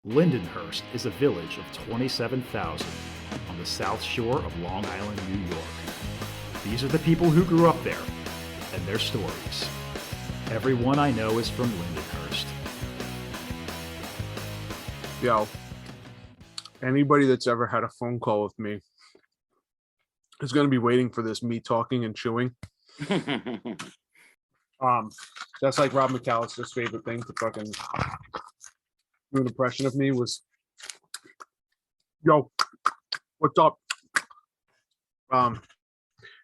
Lindenhurst is a village of 27,000 on the south shore of Long Island, New York. These are the people who grew up there and their stories. Everyone I know is from Lindenhurst. Yo, anybody that's ever had a phone call with me is going to be waiting for this me talking and chewing. That's like Rob McAllister's favorite thing to fucking do an impression of me was, yo, what's up? What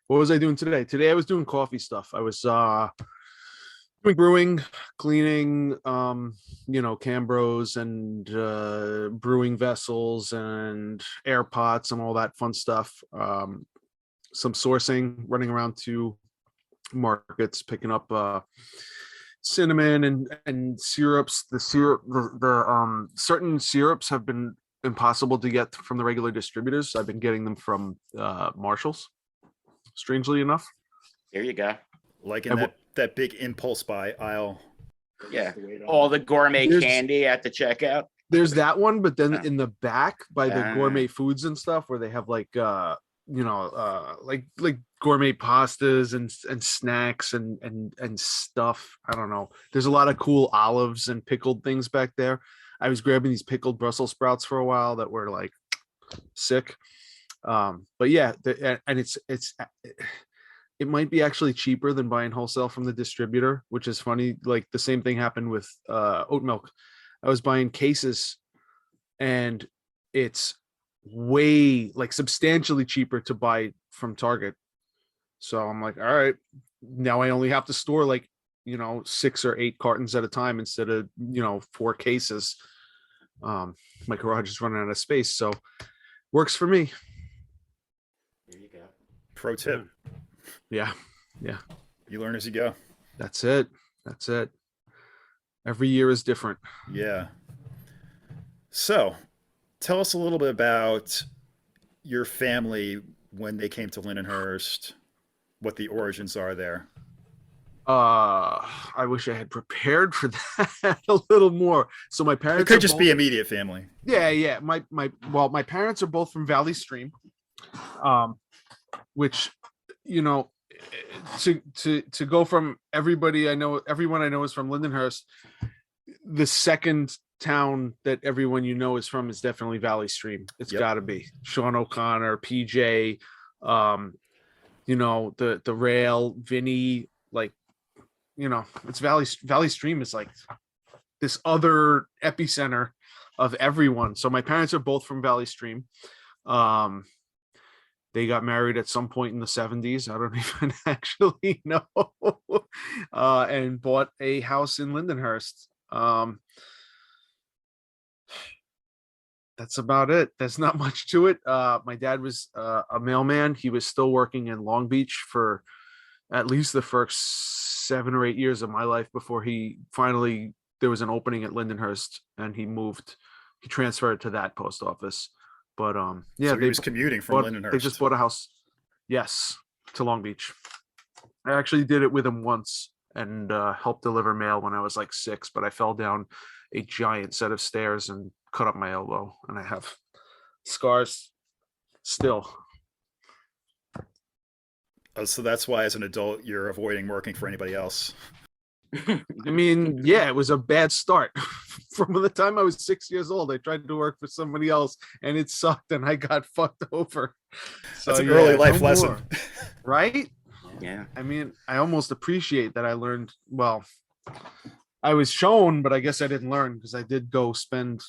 was I doing today? Today I was doing coffee stuff. I was doing brewing, cleaning, Cambros and brewing vessels and air pots and all that fun stuff. Some sourcing, running around to markets, picking up cinnamon and syrups. The certain syrups have been impossible to get from the regular distributors. I've been getting them from Marshalls, strangely enough. There you go. Like in that big impulse buy aisle. Yeah. All the gourmet candy at the checkout. There's that one, but then in the back by the gourmet foods and stuff where they have like gourmet pastas and snacks and stuff. I don't know. There's a lot of cool olives and pickled things back there. I was grabbing these pickled Brussels sprouts for a while that were like sick. But yeah, and it might be actually cheaper than buying wholesale from the distributor, which is funny. Like the same thing happened with oat milk. I was buying cases and it's way like substantially cheaper to buy from Target. So I'm like, all right, now I only have to store like 6 or 8 cartons at a time instead of 4 cases. My garage is running out of space, so works for me. There you go. Pro tip. Yeah. You learn as you go. That's it. Every year is different. Yeah. So tell us a little bit about your family when they came to Lindenhurst, what the origins are there. I wish I had prepared for that a little more. So my parents could just be immediate family. Yeah. My parents are both from Valley Stream, which to go from everyone I know is from Lindenhurst. The second town that everyone is from is definitely Valley Stream. It's got to be Sean O'Connor, PJ, the rail, Vinny, like it's Valley Stream is like this other epicenter of everyone. So my parents are both from Valley Stream. They got married at some point in the 70s. I don't even actually know. And bought a house in Lindenhurst. That's about it. There's not much to it. My dad was a mailman. He was still working in Long Beach for at least the first 7 or 8 years of my life before there was an opening at Lindenhurst and he transferred to that post office. But so he was commuting from Lindenhurst. They just bought a house, yes, to Long Beach. I actually did it with him once and helped deliver mail when I was like 6, but I fell down a giant set of stairs and cut up my elbow, and I have scars still. Oh, so that's why as an adult you're avoiding working for anybody else. I mean, yeah, it was a bad start. From the time I was 6 years old, I tried to work for somebody else and it sucked and I got fucked over. So, that's an early life lesson. Right? Yeah. I mean, I almost appreciate that I learned, well, I was shown, but I guess I didn't learn because I did go spend,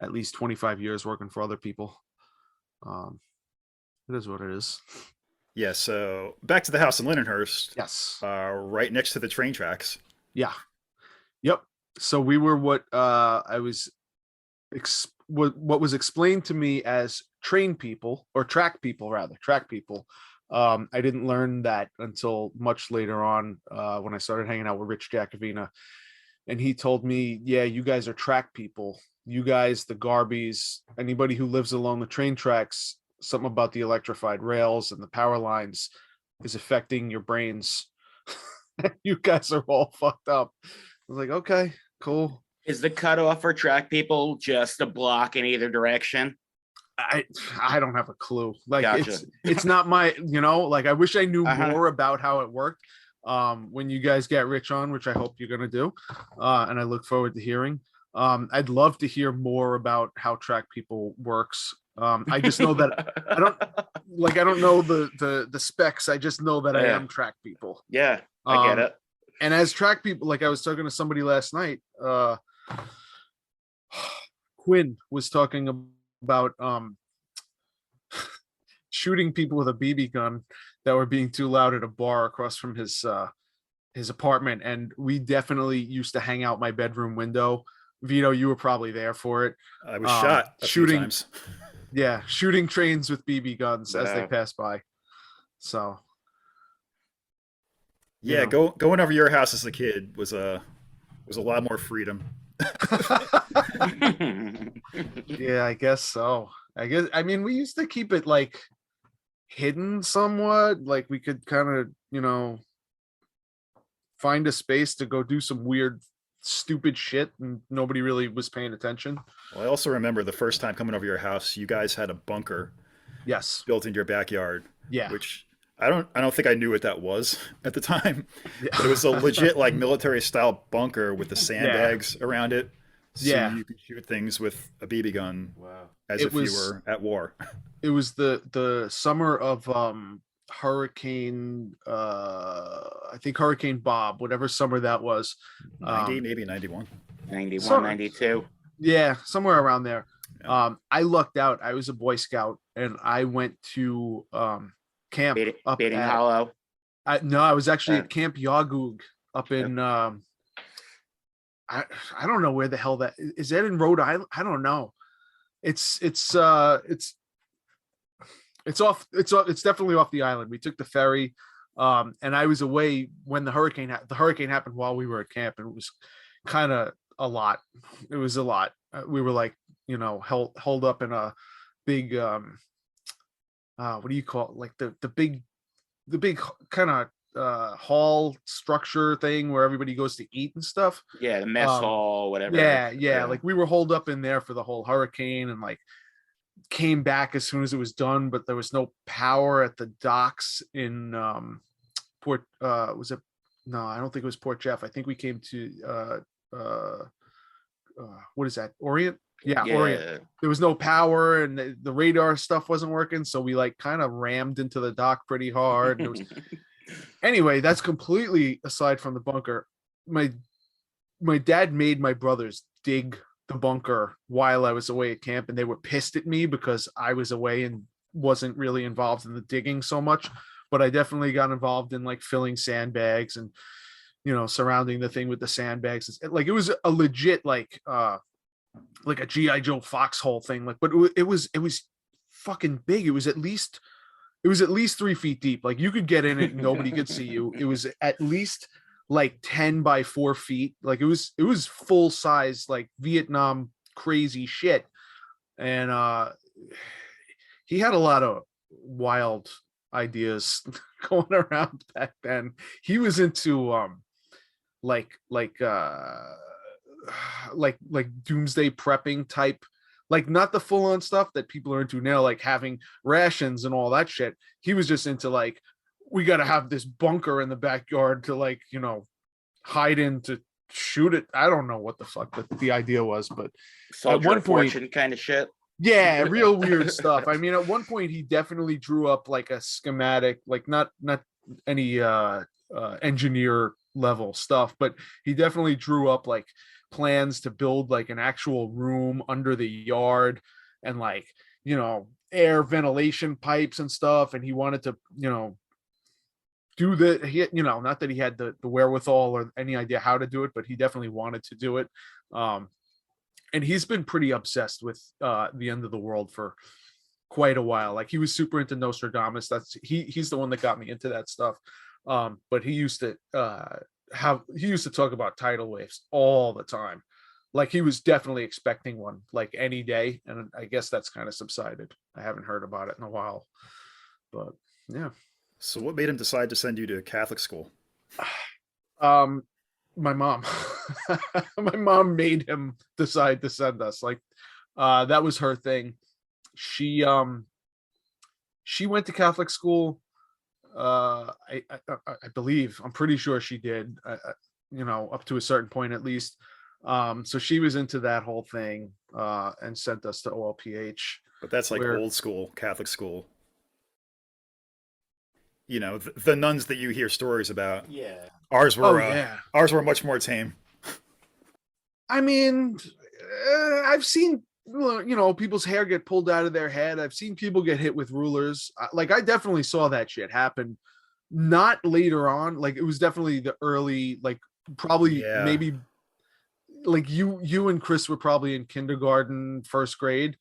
at least 25 years working for other people. It is what it is. Yeah, so back to the house in Lindenhurst. Yes. Right next to the train tracks. Yeah. Yep. So we were what was explained to me as train people, or track people rather. I didn't learn that until much later on when I started hanging out with Rich Jacovina. And he told me, yeah, you guys are track people. You guys, the Garbies, anybody who lives along the train tracks, something about the electrified rails and the power lines is affecting your brains. You guys are all fucked up. I was like, okay, Cool. Is the cutoff for track people just a block in either direction? I don't have a clue. Like Gotcha. it's not my, like I wish I knew Uh-huh. more about how it worked. When you guys get Rich on, which I hope you're gonna do. And I look forward to hearing. I'd love to hear more about how track people works. I just know that I don't know the specs. I just know that I Yeah. am track people. Yeah, I get it. And as track people, like I was talking to somebody last night, Quinn was talking about shooting people with a BB gun that were being too loud at a bar across from his apartment, and we definitely used to hang out my bedroom window. Vito, you were probably there for it. I was shot a few times. Yeah, shooting trains with BB guns as they Yeah. pass by. So Yeah, going over your house as a kid was a lot more freedom. yeah, I guess so. I mean, we used to keep it like hidden somewhat. Like we could kind of, find a space to go do some weird, stupid shit, and nobody really was paying attention. Well, I also remember the first time coming over your house, you guys had a bunker Yes. built into your backyard, Yeah. which I don't think I knew what that was at the time, Yeah. but it was a legit like military style bunker with the sandbags around it, so Yeah. you could shoot things with a BB gun Wow. as It if you was- were at war. It was the summer of Hurricane I think Hurricane Bob, whatever summer that was. 90, maybe 91. 91, Sorry. 92. Yeah, somewhere around there. Yeah. I lucked out. I was a Boy Scout and I went to camp up Beating at, Hollow. no, I was actually Uh. at Camp Yagug up in I don't know where the hell that is. That in Rhode Island? I don't know. It's definitely off the island. We took the ferry, and I was away when the hurricane happened while we were at camp, and it was kind of a lot. It was a lot. We were like, held up in a big what do you call it? Like the big kind of hall structure thing where everybody goes to eat and stuff. Yeah, the mess hall, whatever. Yeah. Like we were holed up in there for the whole hurricane, and like came back as soon as it was done, but there was no power at the docks in Port was it no, I don't think it was Port Jeff. I think we came to what is that? Orient? Yeah, Orient. There was no power and the radar stuff wasn't working, so we like kind of rammed into the dock pretty hard. And it was anyway, that's completely aside from the bunker. My dad made my brothers dig the bunker while I was away at camp, and they were pissed at me because I was away and wasn't really involved in the digging so much, but I definitely got involved in like filling sandbags and surrounding the thing with the sandbags. Like it was a legit like a GI Joe foxhole thing, like, but it was fucking big. It was at least 3 feet deep. Like you could get in it and nobody could see you. It was at least like 10 by 4 feet. Like it was full size, like Vietnam crazy shit. And he had a lot of wild ideas going around back then. He was into like doomsday prepping type, like not the full-on stuff that people are into now, like having rations and all that shit. He was just into like, we got to have this bunker in the backyard to like, hide in to shoot it. I don't know what the fuck the idea was, but Soldier at one of point, Fortune kind of shit. yeah, real weird stuff. I mean, at one point he definitely drew up like a schematic, like not any engineer level stuff, but he definitely drew up like plans to build like an actual room under the yard and like, air ventilation pipes and stuff. And he wanted to, do not that he had the wherewithal or any idea how to do it, but he definitely wanted to do it. And he's been pretty obsessed with the end of the world for quite a while. Like he was super into Nostradamus. He's the one that got me into that stuff. But he used to talk about tidal waves all the time. Like he was definitely expecting one like any day. And I guess that's kind of subsided. I haven't heard about it in a while, but yeah. So what made him decide to send you to Catholic school? My mom. My mom made him decide to send us. Like, that was her thing. She went to Catholic school. I believe, I'm pretty sure she did. Up to a certain point at least. So she was into that whole thing, and sent us to OLPH. But that's like where- old school Catholic school. The nuns that you hear stories about. Yeah. Ours Oh were yeah. ours were much more tame. I mean, I've seen people's hair get pulled out of their head. I've seen people get hit with rulers. Like, I definitely saw that shit happen. Not later on. Like, it was definitely the early, like, probably Yeah. maybe like you and Chris were probably in kindergarten, first grade.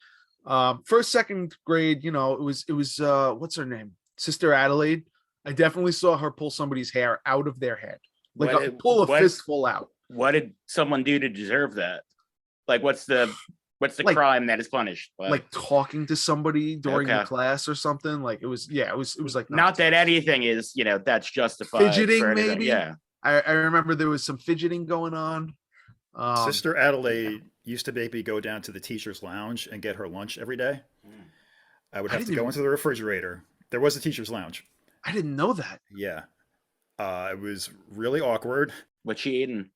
First, second grade, it was what's her name? Sister Adelaide. I definitely saw her pull somebody's hair out of their head. Like, pull a fistful out. What did someone do to deserve that? Like, what's the Like- crime that is punished? Like talking to somebody during the Okay. class or something. Like, it was like not that anything is, that's justified. Fidgeting, for anything. maybe? Yeah. I remember there was some fidgeting going on. Sister Adelaide used to make me go down to the teacher's lounge and get her lunch every day. I would I have to didn't go even- into the refrigerator. There was a teacher's lounge. I didn't know that. Yeah. It was really awkward. What she eating?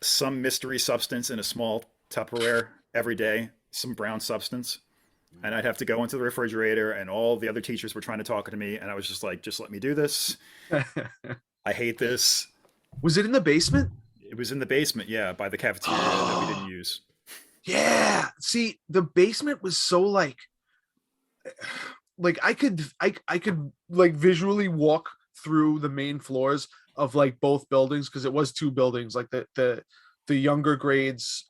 Some mystery substance in a small Tupperware every day, some brown substance. And I'd have to go into the refrigerator, and all the other teachers were trying to talk to me. And I was just like, just let me do this. I hate this. Was it in the basement? It was in the basement, yeah, by the cafeteria that we didn't use. Yeah. See, the basement was so like I could like visually walk through the main floors of like both buildings, because it was two buildings. Like the younger grades,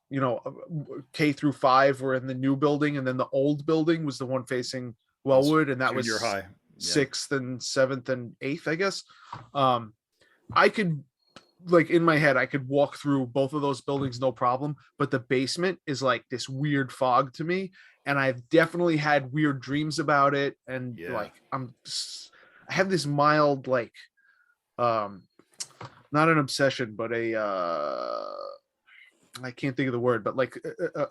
K through 5 were in the new building, and then the old building was the one facing Wellwood, and that was Junior high. Yeah. 6th and 7th and 8th, I guess. I could, like, in my head, I could walk through both of those buildings no problem, but the basement is like this weird fog to me, and I've definitely had weird dreams about it. And Yeah. like, I have this mild, like, not an obsession, but I can't think of the word, but like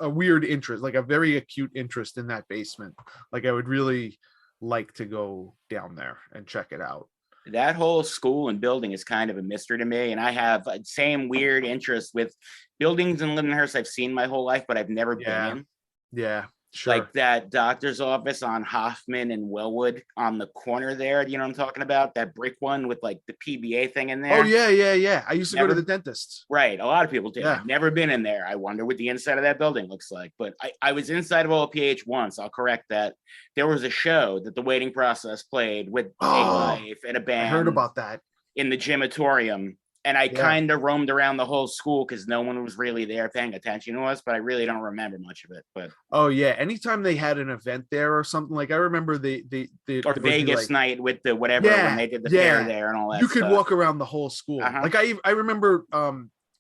a weird interest, like a very acute interest in that basement. Like, I would really like to go down there and check it out. That whole school and building is kind of a mystery to me, and I have a same weird interest with buildings in Lindenhurst I've seen my whole life, but I've never Yeah. been in. Yeah, sure. Like that doctor's office on Hoffman and Wellwood on the corner there. You know what I'm talking about? That brick one with like the PBA thing in there. Oh yeah. I used to go to Never- the dentist. Right. A lot of people do. Yeah. I've never been in there. I wonder what the inside of that building looks like. But I was inside of OPH once. I'll correct that. There was a show that the waiting process played with a life and a I band heard about that. in the gymatorium. And I Yeah. kind of roamed around the whole school because no one was really there paying attention to us, but I really don't remember much of it. But Oh yeah, anytime they had an event there or something, like I remember they or it would be Vegas like, night with the whatever Yeah, when they did the yeah. fair there and all that. you could stuff. walk around the whole school. Uh-huh. Like I remember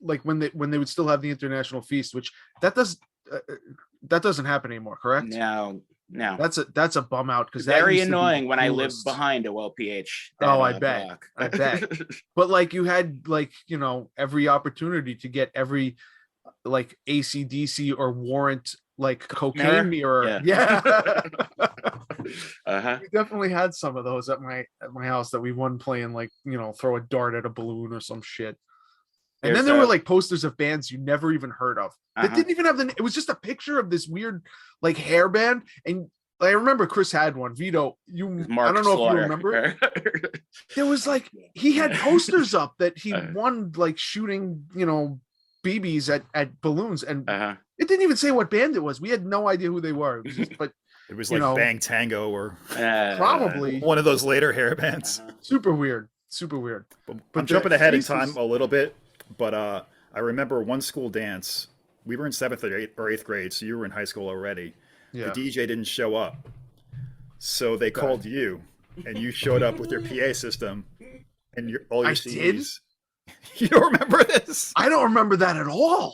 like when they would still have the international feast, which that doesn't happen anymore, correct? No. That's a bum out, because Very annoying when I lived behind a OPH. Oh, I bet. I bet. But like, you had like, every opportunity to get every like AC/DC or Warrant like cocaine mirror. Yeah. We definitely had some of those at my house that we won playing, like, throw a dart at a balloon or some shit. And then there were like posters of bands you never even heard of that didn't even have it was just a picture of this weird like hairband. And I remember Chris had one. Vito, I don't know if you remember. There was like, he had posters up that he won like shooting, BBs at balloons, and it didn't even say what band it was. We had no idea who they were. It was just, but It was like Bang Tango or probably one of those later hair bands. super weird. But But I'm jumping ahead in the time faces- a little bit, but I remember one school dance. We were in 7th or 8th grade, so you were in high school already. Yeah. The DJ didn't show up, so they called you, and you showed up with your PA system and all your I did? CDs. You don't remember this? I don't remember that at all.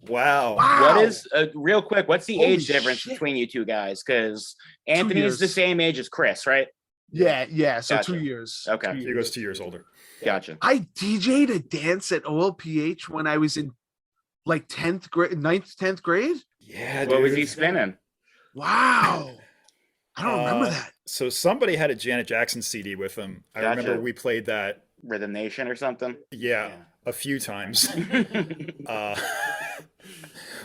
Wow. What is real quick? What's the Holy age difference shit. between you two guys? Because Anthony is the years. same age as Chris, right? Yeah. So Gotcha. 2 years. Okay. 2 He goes 2 years older. Gotcha. I DJ'd a dance at OLPH when I was in like 10th grade, 9th, 10th grade. Yeah, What dude. was he spinning? Wow. I don't remember that. So somebody had a Janet Jackson CD with them. I remember Gotcha. we played that. Rhythm Nation or something? Yeah, Yeah. a few times. Yeah.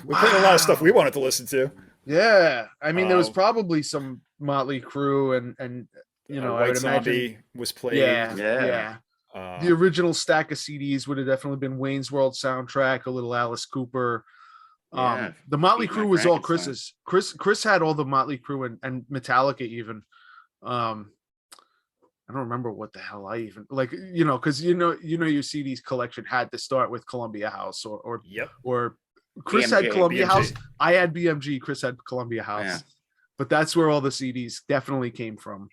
We played a lot of stuff we wanted to listen to. Yeah. I mean, there was Oh. probably some Motley Crue and you know, I White would Zombie imagine. was played. Yeah. Yeah. Yeah. The original stack of CDs would have definitely been Wayne's World soundtrack, a little Alice Cooper. Yeah. The Motley Beat My Crue was all Frankenstein. Chris's. Chris had all the Motley Crue and Metallica even. I don't remember what the hell I even like, you know, because your CDs collection had to start with Columbia House or Yep. Chris had BMG. Columbia BMG. House. I had BMG. Chris had Columbia House. Yeah. But that's where all the CDs definitely came from.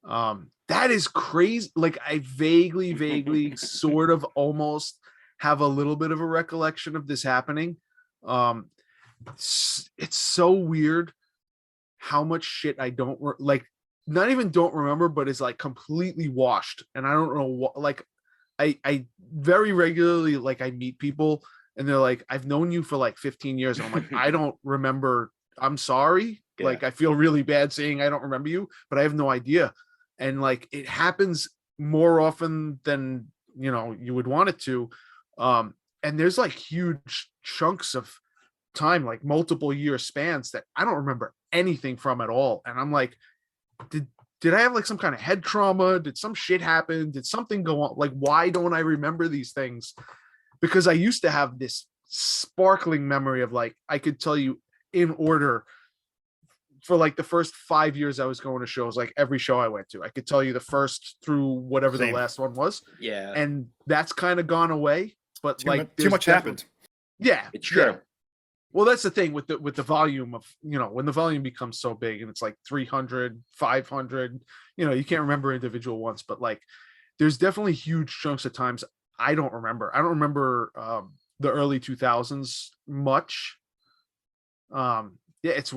That is crazy. Like I vaguely sort of almost have a little bit of a recollection of this happening. It's so weird how much shit I don't like, not even don't remember, but is like completely washed. And I don't know what, like I very regularly, like I meet people and they're like, I've known you for like 15 years. And I'm like, I don't remember. I'm sorry. Yeah. Like, I feel really bad saying I don't remember you, but I have no idea. And like, it happens more often than, you know, you would want it to. And there's like huge chunks of time, like multiple year spans that I don't remember anything from at all. And I'm like, did I have like some kind of head trauma? Did some shit happen? Did something go on? Like, why don't I remember these things? Because I used to have this sparkling memory of like, I could tell you in order for like the first 5 years I was going to shows, like every show I went to, I could tell you the first through whatever Same. the last one was. Yeah. And that's kind of gone away. But like Too much happened. Yeah. It's true. Yeah. Well, that's the thing with the volume of, you know, when the volume becomes so big and it's like 300, 500, you know, you can't remember individual ones, but like there's definitely huge chunks of times I don't remember. I don't remember the early 2000s much. Yeah,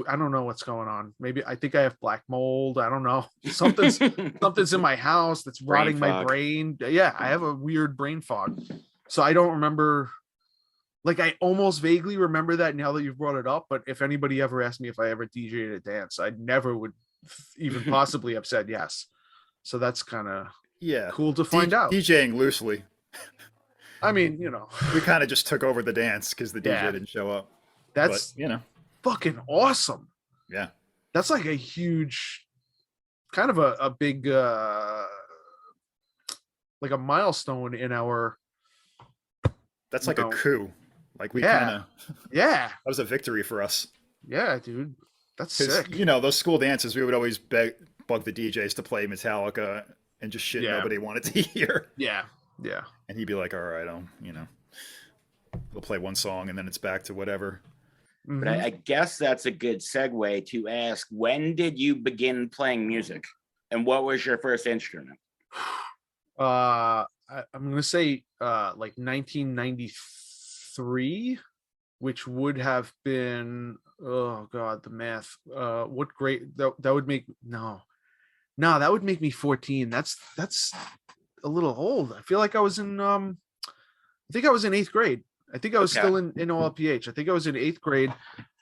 I don't know what's going on. Maybe I think I have black mold. I don't know. Something's in my house that's rotting my brain. Yeah, I have a weird brain fog. So I don't remember. Like I almost vaguely remember that now that you've brought it up, but if anybody ever asked me if I ever DJ'd a dance, I never would even possibly have said yes. So that's kind of cool to find out. DJing loosely. I mean, you know, We kind of just took over the dance because the DJ Yeah. didn't show up. that's But, you know, fucking awesome. yeah. That's like a huge, kind of a big, like a milestone in our. That's like No. a coup. Like we Yeah. kind of, Yeah, that was a victory for us. yeah, dude, that's 'Cause, sick. you know, those school dances, we would always bug the DJs to play Metallica and just shit Yeah. nobody wanted to hear. Yeah, yeah. And he'd be like, all right, we'll play one song and then it's back to whatever. But Mhm. I guess that's a good segue to ask, when did you begin playing music? And what was your first instrument? I'm gonna say like 1993, which would have been, oh god, the math. What grade that would make that would make me 14. That's a little old. I feel like I was in I think I was in 8th grade. I think I was Okay. still in OLPH. I think I was in 8th grade.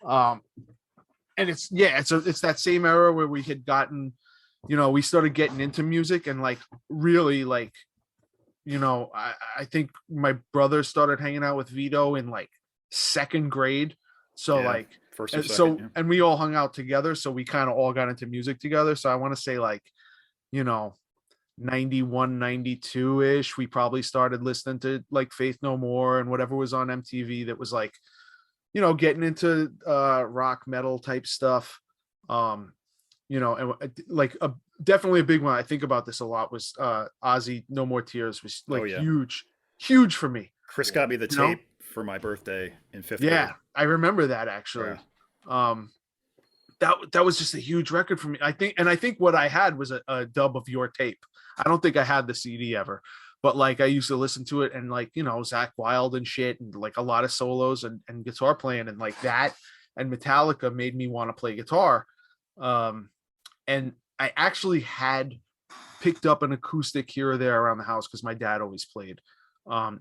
And it's that same era where we had gotten, you know, we started getting into music and like really like, you know, I think my brother started hanging out with Vito in like 2nd grade. So Yeah, like, first or and second, yeah. and we all hung out together. So we kind of all got into music together. So I want to say like, you know, 91, 92 ish. We probably started listening to like Faith No More and whatever was on MTV that was like, you know, getting into rock metal type stuff. You know, and like definitely a big one. I think about this a lot was Ozzy No More Tears was like yeah. huge for me. Chris got me the You know? tape for my birthday in 5th Yeah, grade. I remember that actually. That was just a huge record for me. I think what I had was a dub of your tape. I don't think I had the CD ever, but like I used to listen to it and like, you know, Zakk Wylde and shit and like a lot of solos and guitar playing and like that and Metallica made me want to play guitar. And I actually had picked up an acoustic here or there around the house because my dad always played.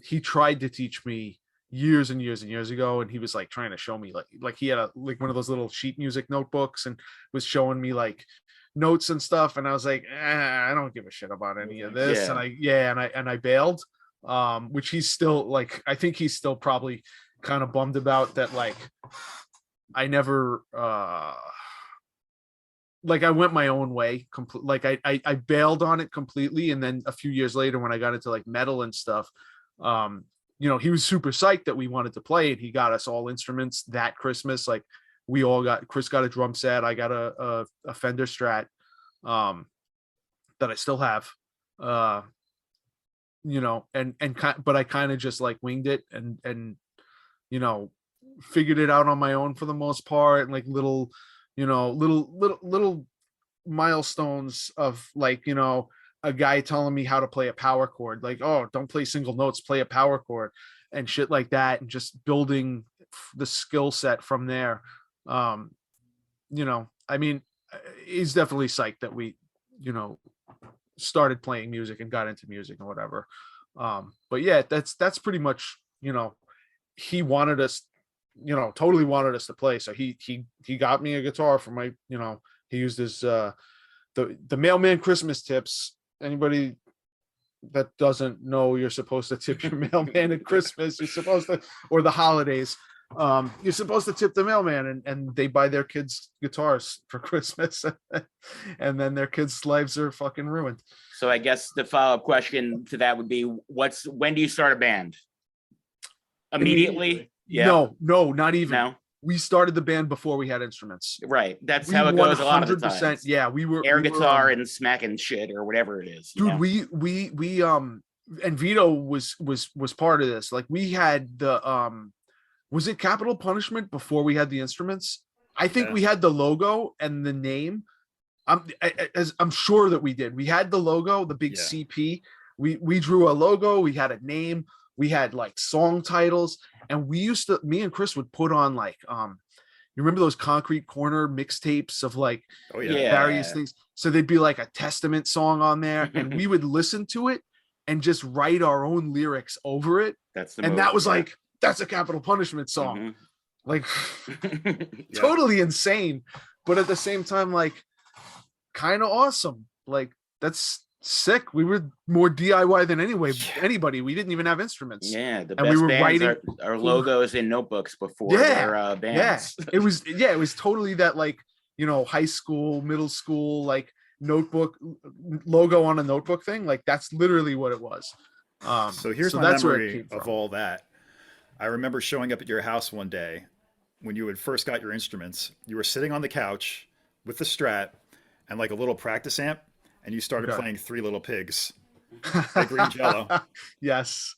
He tried to teach me years and years and years ago, and he was like trying to show me like he had like one of those little sheet music notebooks and was showing me like notes and stuff, and I was like, I don't give a shit about any of this. And I bailed, which he's still like, I think he's still probably kind of bummed about that. Like I never like I went my own way like I bailed on it completely. And then a few years later when I got into like metal and stuff, you know, he was super psyched that we wanted to play, and he got us all instruments that Christmas. Like Chris got a drum set, I got a Fender Strat that I still have, you know, but I kind of just like winged it and you know, figured it out on my own for the most part, and like little milestones of like, you know, a guy telling me how to play a power chord, like, oh, don't play single notes, play a power chord and shit like that, and just building the skill set from there. You know, I mean, he's definitely psyched that we, you know, started playing music and got into music and whatever. But yeah, that's pretty much, you know, he wanted us, you know, totally wanted us to play. So he got me a guitar for my, you know, he used his the mailman Christmas tips. Anybody that doesn't know, you're supposed to tip your mailman at Christmas. You're supposed to, or the holidays. You're supposed to tip the mailman, and they buy their kids guitars for Christmas, and then their kids' lives are fucking ruined. So I guess the follow-up question to that would be, when do you start a band? Immediately? Yeah. No, not even. No. We started the band before we had instruments. Right. That's how it goes a lot of the time. Yeah, we were air guitar and smacking shit or whatever it is. Dude, we and Vito was part of this. Like we had the was it Capital Punishment before we had the instruments? I think we had the logo and the name. I'm sure that we did. We had the logo, the big CP. We drew a logo, we had a name, we had like song titles, and me and Chris would put on like you remember those Concrete Corner mixtapes of like various things. So there'd be like a Testament song on there, and we would listen to it and just write our own lyrics over it. That was like, that's a Capital Punishment song. Like totally insane, but at the same time, like kind of awesome. Like that's sick. We were more DIY than anybody. We didn't even have instruments. Yeah, the best bands are logos in notebooks before their bands. It was totally that, like, you know, high school, middle school, like notebook logo on a notebook thing. Like that's literally what it was. So here's my memory of all that. I remember showing up at your house one day when you had first got your instruments. You were sitting on the couch with the Strat and like a little practice amp, and you started playing Three Little Pigs by Green Jello. Yes,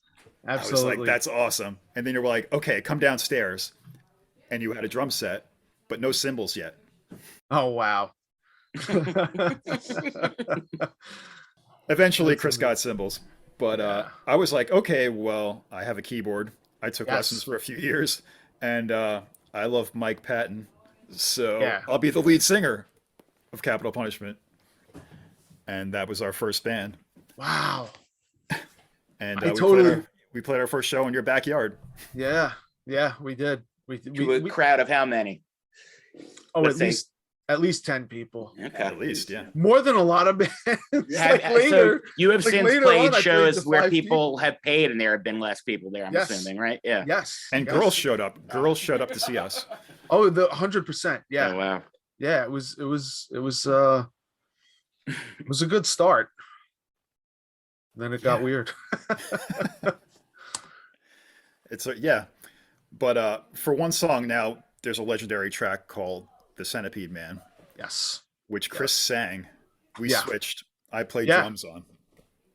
absolutely. I was like, that's awesome. And then you were like, okay, come downstairs. And you had a drum set, but no cymbals yet. Oh, wow. Eventually, Chris got cymbals. But I was like, okay, well, I have a keyboard. I took lessons for a few years, and I love Mike Patton, so I'll be the lead singer of Capital Punishment. And that was our first band. Wow. And we played our first show in your backyard. Yeah, we did. A crowd of how many? Oh, at least 10 people. Okay. At least, yeah. More than a lot of bands. So you have since played shows where people have paid and there have been less people there, I'm assuming, right? Yeah. Yes. And girls showed up. Girls showed up to see us. Oh, 100%. Yeah. Oh, wow. Yeah, it was a good start. Then it got weird. But for one song now, there's a legendary track called The Centipede Man. Yes. Which Chris sang. We switched. I played drums on.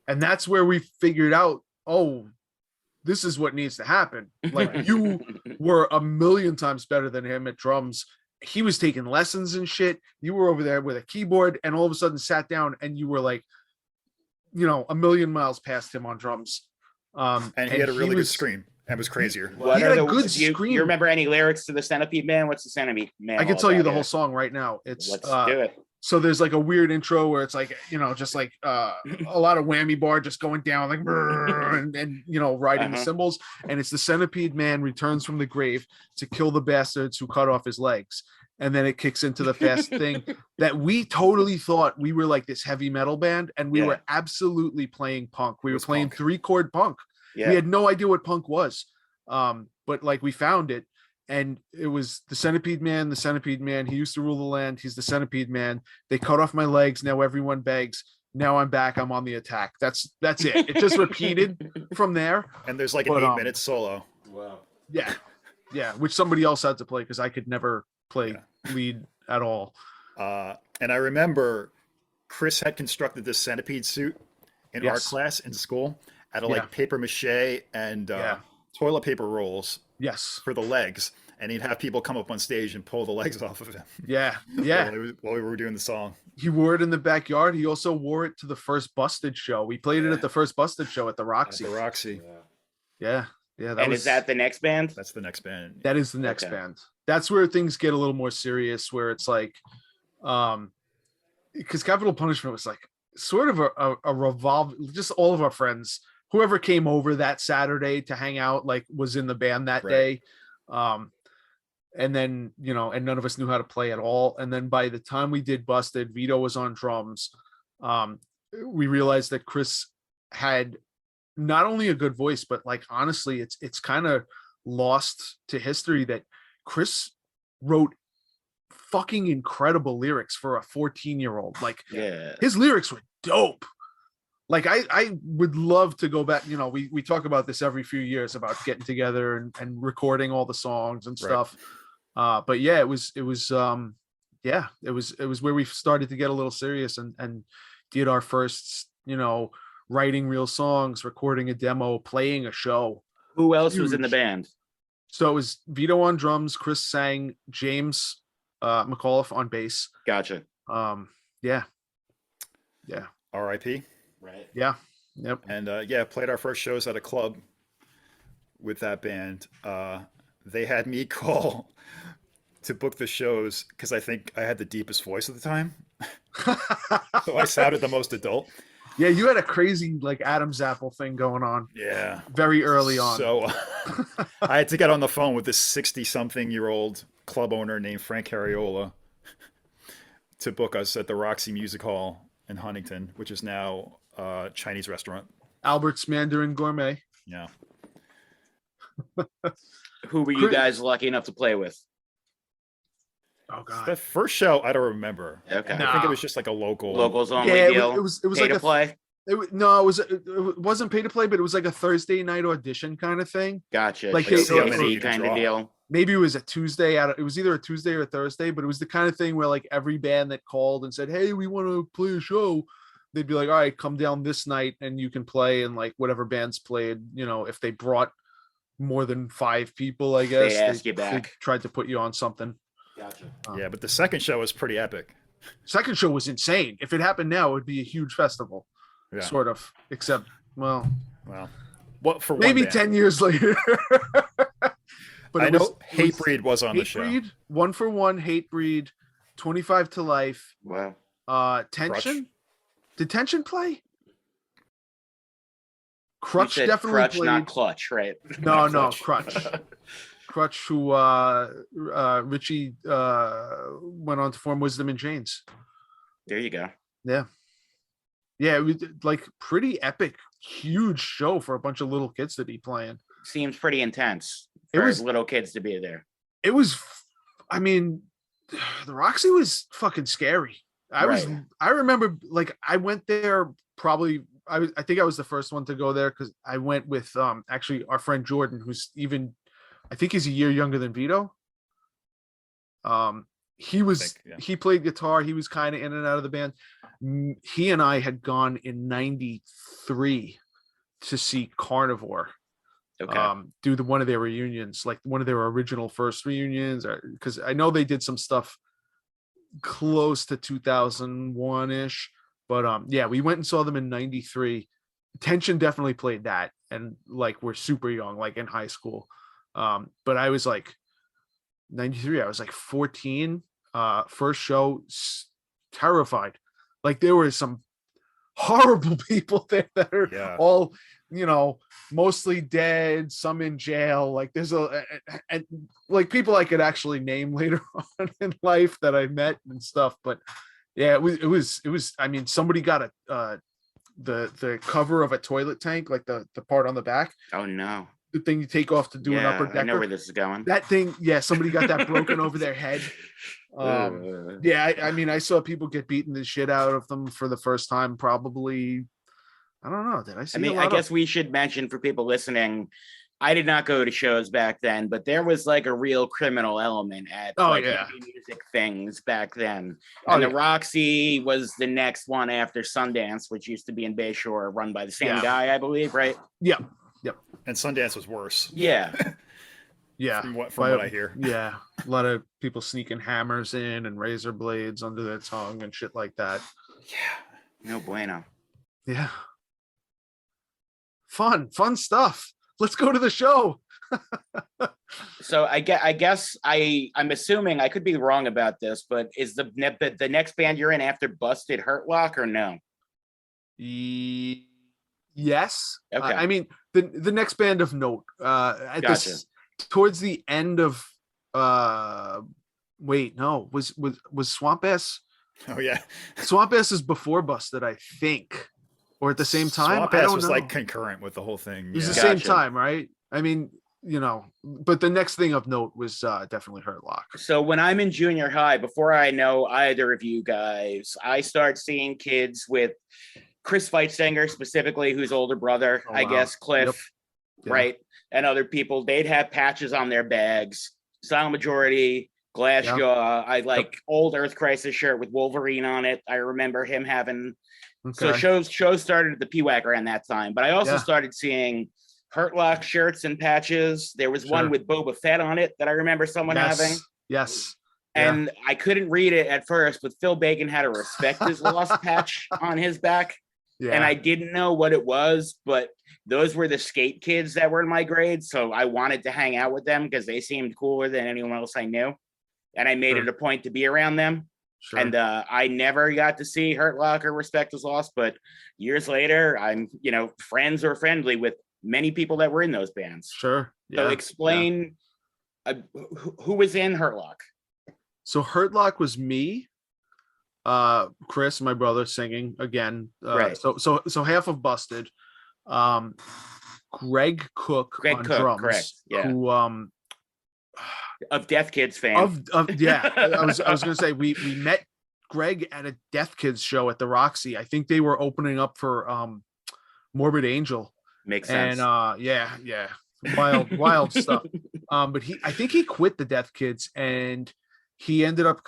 And that's where we figured out, oh, this is what needs to happen. Like you were a million times better than him at drums. He was taking lessons and shit. You were over there with a keyboard and all of a sudden sat down and you were like, you know, a million miles past him on drums. And he had a really good scream. That was crazier. He had a good scream. You remember any lyrics to The Centipede Man? What's The Centipede Man? I can tell you the whole song right now. Let's do it. So there's like a weird intro where it's like, just like a lot of whammy bar just going down like and riding the cymbals, and it's the Centipede Man returns from the grave to kill the bastards who cut off his legs. And then it kicks into the fast thing that we totally thought we were like this heavy metal band, and we were absolutely playing punk. We were playing 3-chord punk. Yeah. We had no idea what punk was. But like we found it, and it was the Centipede Man, the Centipede Man. He used to rule the land. He's the Centipede Man. They cut off my legs. Now everyone begs. Now I'm back. I'm on the attack. That's it. It just repeated from there. And there's like an 8-minute solo. Wow. Yeah. Yeah. Which somebody else had to play because I could never play lead at all. And I remember Chris had constructed this centipede suit in art class in school out of like paper mache and toilet paper rolls for the legs, and he'd have people come up on stage and pull the legs off of him while we were doing the song. He wore it in the backyard. He also wore it to the first Busted show. We played it at the first Busted show at the Roxy. Yeah. Is that the next band? That's the next band. That is the next band. That's where things get a little more serious, where it's like, because Capital Punishment was like sort of a revolve. Just all of our friends, whoever came over that Saturday to hang out, like was in the band that day. And then, and none of us knew how to play at all. And then by the time we did Busted, Vito was on drums. We realized that Chris had not only a good voice, but like, honestly, it's kind of lost to history that Chris wrote fucking incredible lyrics for a 14-year-old. Like his lyrics were dope. Like I would love to go back. We talk about this every few years about getting together and recording all the songs and stuff. But yeah, it was where we started to get a little serious and did our first, writing real songs, recording a demo, playing a show. Who else was in the band? So it was Vito on drums, Chris sang, James McAuliffe on bass. Gotcha. Yeah. R.I.P. Right. Yeah. Yep. And played our first shows at a club with that band. They had me call to book the shows because I think I had the deepest voice at the time. So I sounded the most adult. Yeah, you had a crazy like Adam's apple thing going on. Yeah. Very early on. So I had to get on the phone with this 60-something-year-old club owner named Frank Cariola to book us at the Roxy Music Hall in Huntington, which is now a Chinese restaurant. Albert's Mandarin Gourmet. Yeah. Who were you guys lucky enough to play with? Oh God. The first show I don't remember. Okay. I think it was just like a locals only deal. It was pay like to play. It wasn't pay to play, but it was like a Thursday night audition kind of thing. Gotcha. Like a CMC kind of deal. Maybe it was a Tuesday. It was either a Tuesday or a Thursday, but it was the kind of thing where like every band that called and said, "Hey, we want to play a show," they'd be like, "All right, come down this night and you can play." And like whatever bands played, if they brought more than 5 people, I guess they ask you back. They tried to put you on something. Gotcha. Yeah, but the second show was pretty epic. Second show was insane. If it happened now, it would be a huge festival. Yeah. Sort of. Except, well, what for? Maybe 10 years later. But I know Hatebreed was on the show. Hatebreed, 1 for 1, Hatebreed, 25 to Life. Wow. Tension. Crutch. Did Tension play? Crutch definitely Crutch, played. Not Clutch, right? No, Crutch. Crutch, who Richie went on to form Wisdom in Chains. There you go. Yeah, it was like pretty epic, huge show for a bunch of little kids to be playing. Seems pretty intense for little kids to be there. It was, I mean, the Roxy was fucking scary. I remember like I went there probably. I think I was the first one to go there because I went with actually our friend Jordan, who's I think he's a year younger than Vito. He played guitar. He was kind of in and out of the band. He and I had gone in '93 to see Carnivore. Okay. Do one of their reunions, like one of their original first reunions, because I know they did some stuff close to 2001-ish. But we went and saw them in '93. Tension definitely played that, and like we're super young, like in high school. But I was like 93. I was like 14. First show, terrified. Like there were some horrible people there that are all, mostly dead, some in jail. Like there's and like people I could actually name later on in life that I met and stuff. But yeah, it was, I mean, somebody got the cover of a toilet tank, like the part on the back. Oh no. The thing you take off to do an upper decker. I know where this is going. That thing, somebody got that broken over their head. I mean, I saw people get beaten the shit out of them for the first time, probably. I don't know. Did I see? I mean, I guess we should mention for people listening, I did not go to shows back then, but there was like a real criminal element at music things back then. And the Roxy was the next one after Sundance, which used to be in Bayshore, run by the same guy, I believe, right? Yeah. Yep. And Sundance was worse. Yeah. Yeah. From what I hear. Yeah. A lot of people sneaking hammers in and razor blades under their tongue and shit like that. Yeah. No bueno. Yeah. Fun stuff. Let's go to the show. So I guess I'm assuming, I could be wrong about this, but is the next band you're in after Busted Hurt Lock or no? Yes. Okay. I mean, the next band of note. Towards the end of was Swamp Ass? Oh yeah. Swamp Ass is before Busted, I think. Or at the same time? Swamp Ass was like concurrent with the whole thing. It was the same time, right? I mean, but the next thing of note was definitely Hurt Lock. So when I'm in junior high, before I know either of you guys, I start seeing kids with Chris Feitstinger specifically, whose older brother, I guess, Cliff, right? And other people, they'd have patches on their bags. Silent Majority, Glassjaw. I like old Earth Crisis shirt with Wolverine on it. I remember him having... Okay. So shows started at the PWAC around that time, but I also started seeing Hurt Lock shirts and patches. There was one with Boba Fett on it that I remember someone having. Yes. And I couldn't read it at first, but Phil Bacon had a Respect Is Lost patch on his back. Yeah. And I didn't know what it was, but those were the skate kids that were in my grade. So I wanted to hang out with them because they seemed cooler than anyone else I knew. And I made it a point to be around them. Sure. And I never got to see Hurt Lock or Respect Is Lost, but years later, I'm, friends or friendly with many people that were in those bands. Sure. Yeah. So explain who was in Hurt Lock. So Hurt Lock was me, Chris, my brother, singing again. Right. So half of Busted. Greg Cook on drums. Correct. Yeah. Who of Death Kids fan. I was gonna say we met Greg at a Death Kids show at the Roxy. I think they were opening up for Morbid Angel. Makes sense. And wild stuff. But I think he quit the Death Kids and he ended up,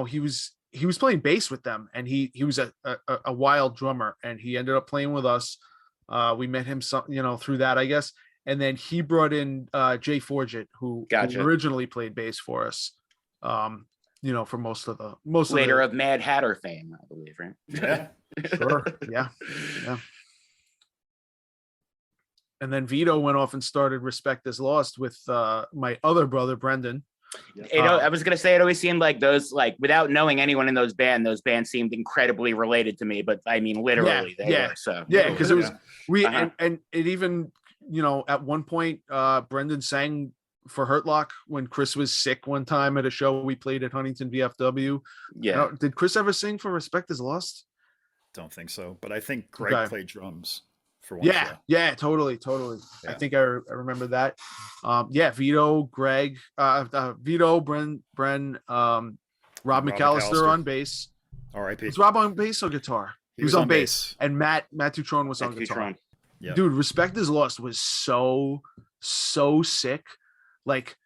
he was playing bass with them, and he was a wild drummer, and he ended up playing with us. We met him through that, I guess. And then he brought in Jay Forget, who originally played bass for us. For most of the Mad Hatter fame, I believe, right? Yeah, sure, yeah. And then Vito went off and started Respect Is Lost with my other brother Brendan. I was gonna say, it always seemed like those, like, without knowing anyone in those bands seemed incredibly related to me. But I mean, literally, they were. So because it was and it even. At one point, Brendan sang for Hurt Lock when Chris was sick one time at a show we played at Huntington VFW. Yeah. Did Chris ever sing for Respect Is Lost? Don't think so, but I think Greg played drums for one show. Yeah, totally. Yeah. I think I remember that. Vito, Greg, Vito, Bren, Rob McAllister on bass. R.I.P. Was Rob on bass or guitar? He was on bass. And Matt Dutron was on guitar. Yep. Dude, Respect Is Lost was so sick. Like,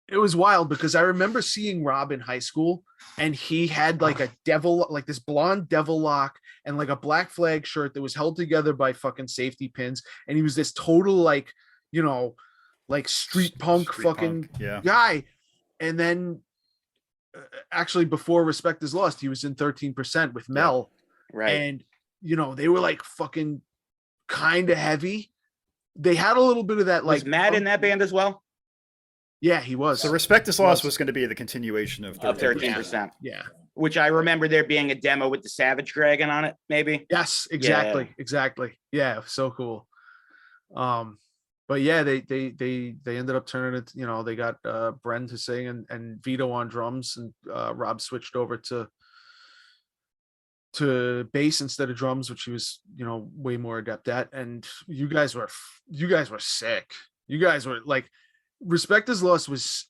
it was wild because I remember seeing Rob in high school, and he had like this blonde devil lock and like a Black Flag shirt that was held together by fucking safety pins, and he was this total like street punk guy. And then actually before Respect Is Lost, he was in 13% with Mel, right? And they were like fucking kind of heavy. They had a little bit of that. Was Matt in that band as well? Yeah, he was. So Respect Is Lost was going to be the continuation of 13%. Yeah. Which I remember there being a demo with the Savage Dragon on it, maybe. Yes, exactly. Yeah. Exactly. Yeah, so cool. But yeah, they ended up turning it, you know, they got Bren to sing and Vito on drums, and Rob switched over to bass instead of drums, which he was, you know, way more adept at. And you guys were sick. You guys were like, Respect Is Lost was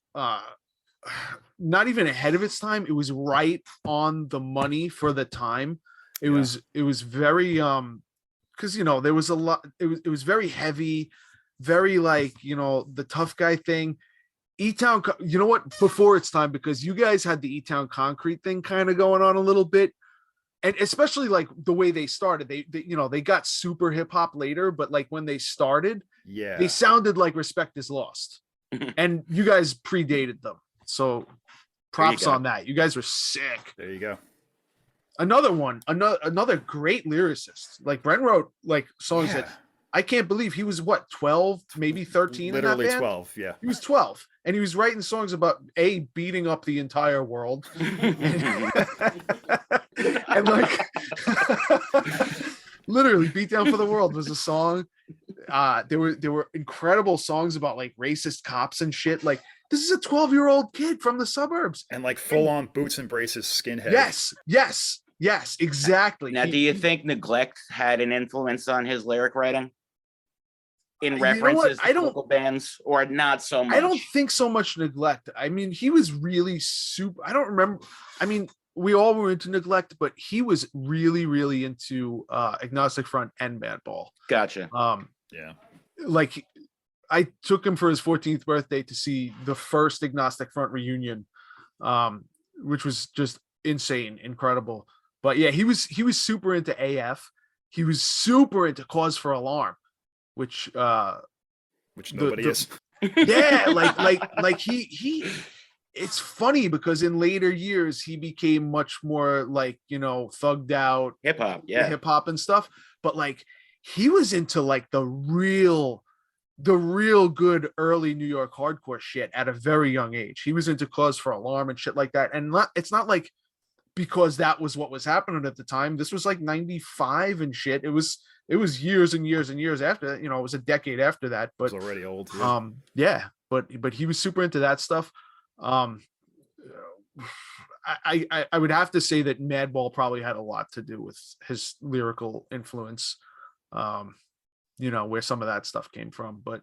not even ahead of its time. It was right on the money for the time. It was very because, you know, there was a lot, it was very heavy, very like, you know, the tough guy thing. E-Town, you know what, before its time, because you guys had the E-Town Concrete thing kind of going on a little bit, and especially like the way they started, they you know, they got super hip-hop later, but like when they started, they sounded like Respect Is Lost. And you guys predated them, so props on that. You guys were sick. There you go. Another great lyricist. Like Bren wrote like songs that I can't believe he was what, 12, maybe 13. Literally in that band? 12. Yeah. He was 12, and he was writing songs about beating up the entire world. And like literally Beat Down for the World was a song. There were incredible songs about like racist cops and shit. Like, this is a 12-year-old kid from the suburbs. And like full on boots and braces skinhead. Yes, exactly. Now, do you think Neglect had an influence on his lyric writing? In references to local bands, or not so much? I don't think so much Neglect. I mean, he was really super. I don't remember. I mean, we all were into Neglect, but he was really, really into Agnostic Front and Madball. Gotcha. Yeah. Like, I took him for his 14th birthday to see the first Agnostic Front reunion, which was just insane, incredible. But yeah, he was super into AF. He was super into Cause for Alarm, which nobody is. Yeah, like he it's funny because in later years he became much more like, you know, thugged out hip hop and stuff, but like he was into like the real good early New York hardcore shit at a very young age. He was into Cause for Alarm and shit like that, and it's not like because that was what was happening at the time. This was like 95 and shit. It was years and years and years after, you know, it was a decade after that, but it was already old. Yeah, but he was super into that stuff. I would have to say that Madball probably had a lot to do with his lyrical influence, you know, where some of that stuff came from. But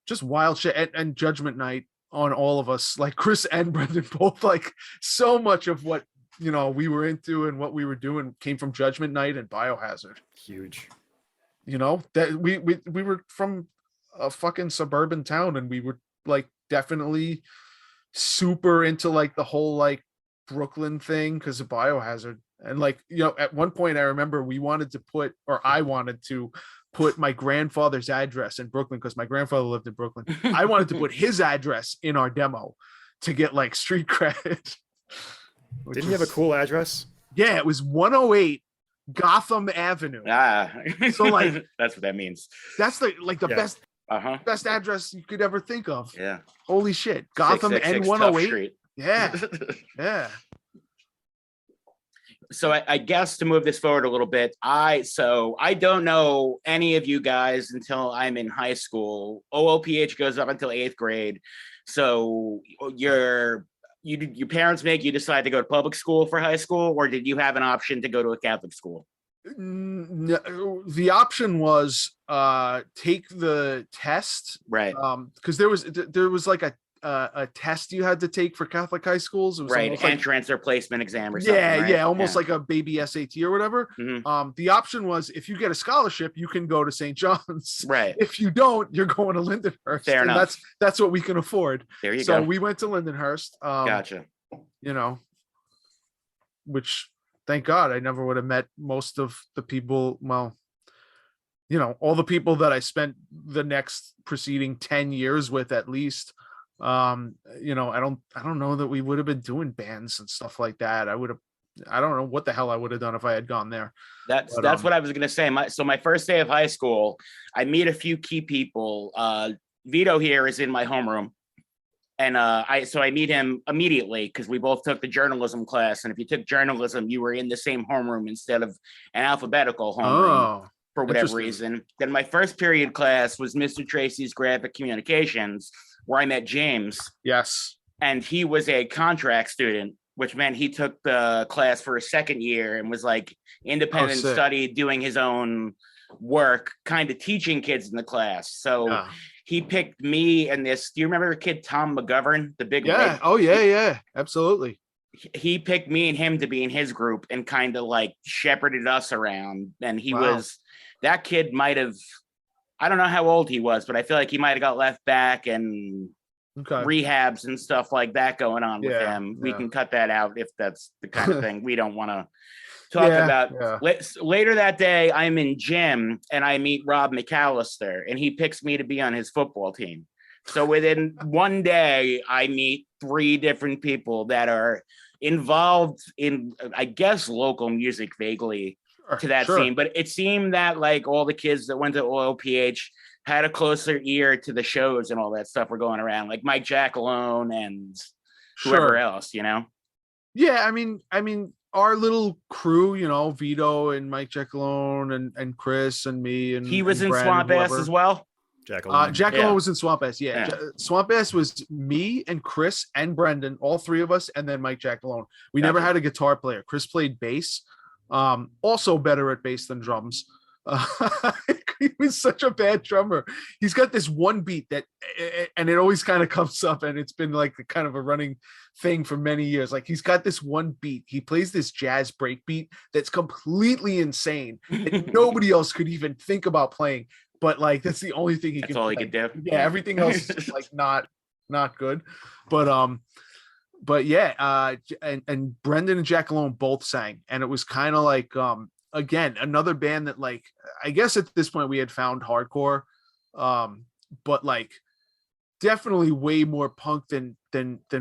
just wild shit. And Judgment Night on all of us, like Chris and Brendan both, like so much of what, you know, we were into and what we were doing came from Judgment Night and Biohazard. Huge. You know, that we were from a fucking suburban town, and we were like definitely super into like the whole like Brooklyn thing because of Biohazard. And like, you know, at one point I remember I wanted to put my grandfather's address in Brooklyn because my grandfather lived in Brooklyn. I wanted to put his address in our demo to get like street cred. Didn't you have a cool address? Yeah, it was 108 Gotham Avenue. So like that's what that means. That's the best address you could ever think of. Yeah. Holy shit. Gotham and 108. Yeah. Yeah. So I guess to move this forward a little bit, I don't know any of you guys until I'm in high school. OOPH goes up until 8th grade. So your parents make you decide to go to public school for high school, or did you have an option to go to a Catholic school? No, the option was take the test, right? Because there was like a test you had to take for Catholic high schools. It was right, entrance or placement exam or something. Yeah, almost like a baby SAT or whatever. Mm-hmm. The option was if you get a scholarship, you can go to St. John's. Right. If you don't, you're going to Lindenhurst. Fair enough. That's what we can afford. There you go. So we went to Lindenhurst. Gotcha. You know, which thank God I never would have met most of the people. Well, you know, all the people that I spent the next preceding 10 years with at least. You know, I don't know that we would have been doing bands and stuff like that. I don't know what the hell I would have done if I had gone there. That's what I was going to say. My first day of high school, I meet a few key people. Vito here is in my homeroom. And I meet him immediately because we both took the journalism class. And if you took journalism, you were in the same homeroom instead of an alphabetical homeroom for whatever reason. Then my first period class was Mr. Tracy's graphic communications, where I met James. Yes. And he was a contract student, which meant he took the class for a second year and was like independent study, doing his own work, kind of teaching kids in the class. So he picked me and this. Do you remember the kid Tom McGovern, the big? Yeah. Oh yeah. Absolutely. He picked me and him to be in his group and kind of like shepherded us around. And he was that kid. Might have, I don't know how old he was, but I feel like he might have got left back and rehabs and stuff like that going on with him. We can cut that out if that's the kind of thing we don't want to talk about. Later that day, I'm in gym and I meet Rob McAllister, and he picks me to be on his football team. So within one day, I meet 3 different people that are involved in, I guess, local music vaguely to that scene. But it seemed that like all the kids that went to OLPH had a closer ear to the shows and all that stuff were going around, like Mike Jackalone and whoever else, you know? Yeah, I mean, our little crew, you know, Vito and Mike Jackalone and Chris and me, and he was and in Brad Swamp Ass as well. Jackalone was in Swamp Ass. Yeah. Swamp Ass was me and Chris and Brendan, all 3 of us, and then Mike Jackalone. We never had a guitar player. Chris played bass, also better at bass than drums. He was such a bad drummer. He's got this one beat that, and it always kind of comes up, and it's been like kind of a running thing for many years. Like, he's got this one beat. He plays this jazz break beat that's completely insane that nobody else could even think about playing. But like, that's the only thing he could do. Yeah, everything else is just like not good. But yeah, and Brendan and Jackalone both sang, and it was kind of like again, another band that, like, I guess at this point we had found hardcore, but like definitely way more punk than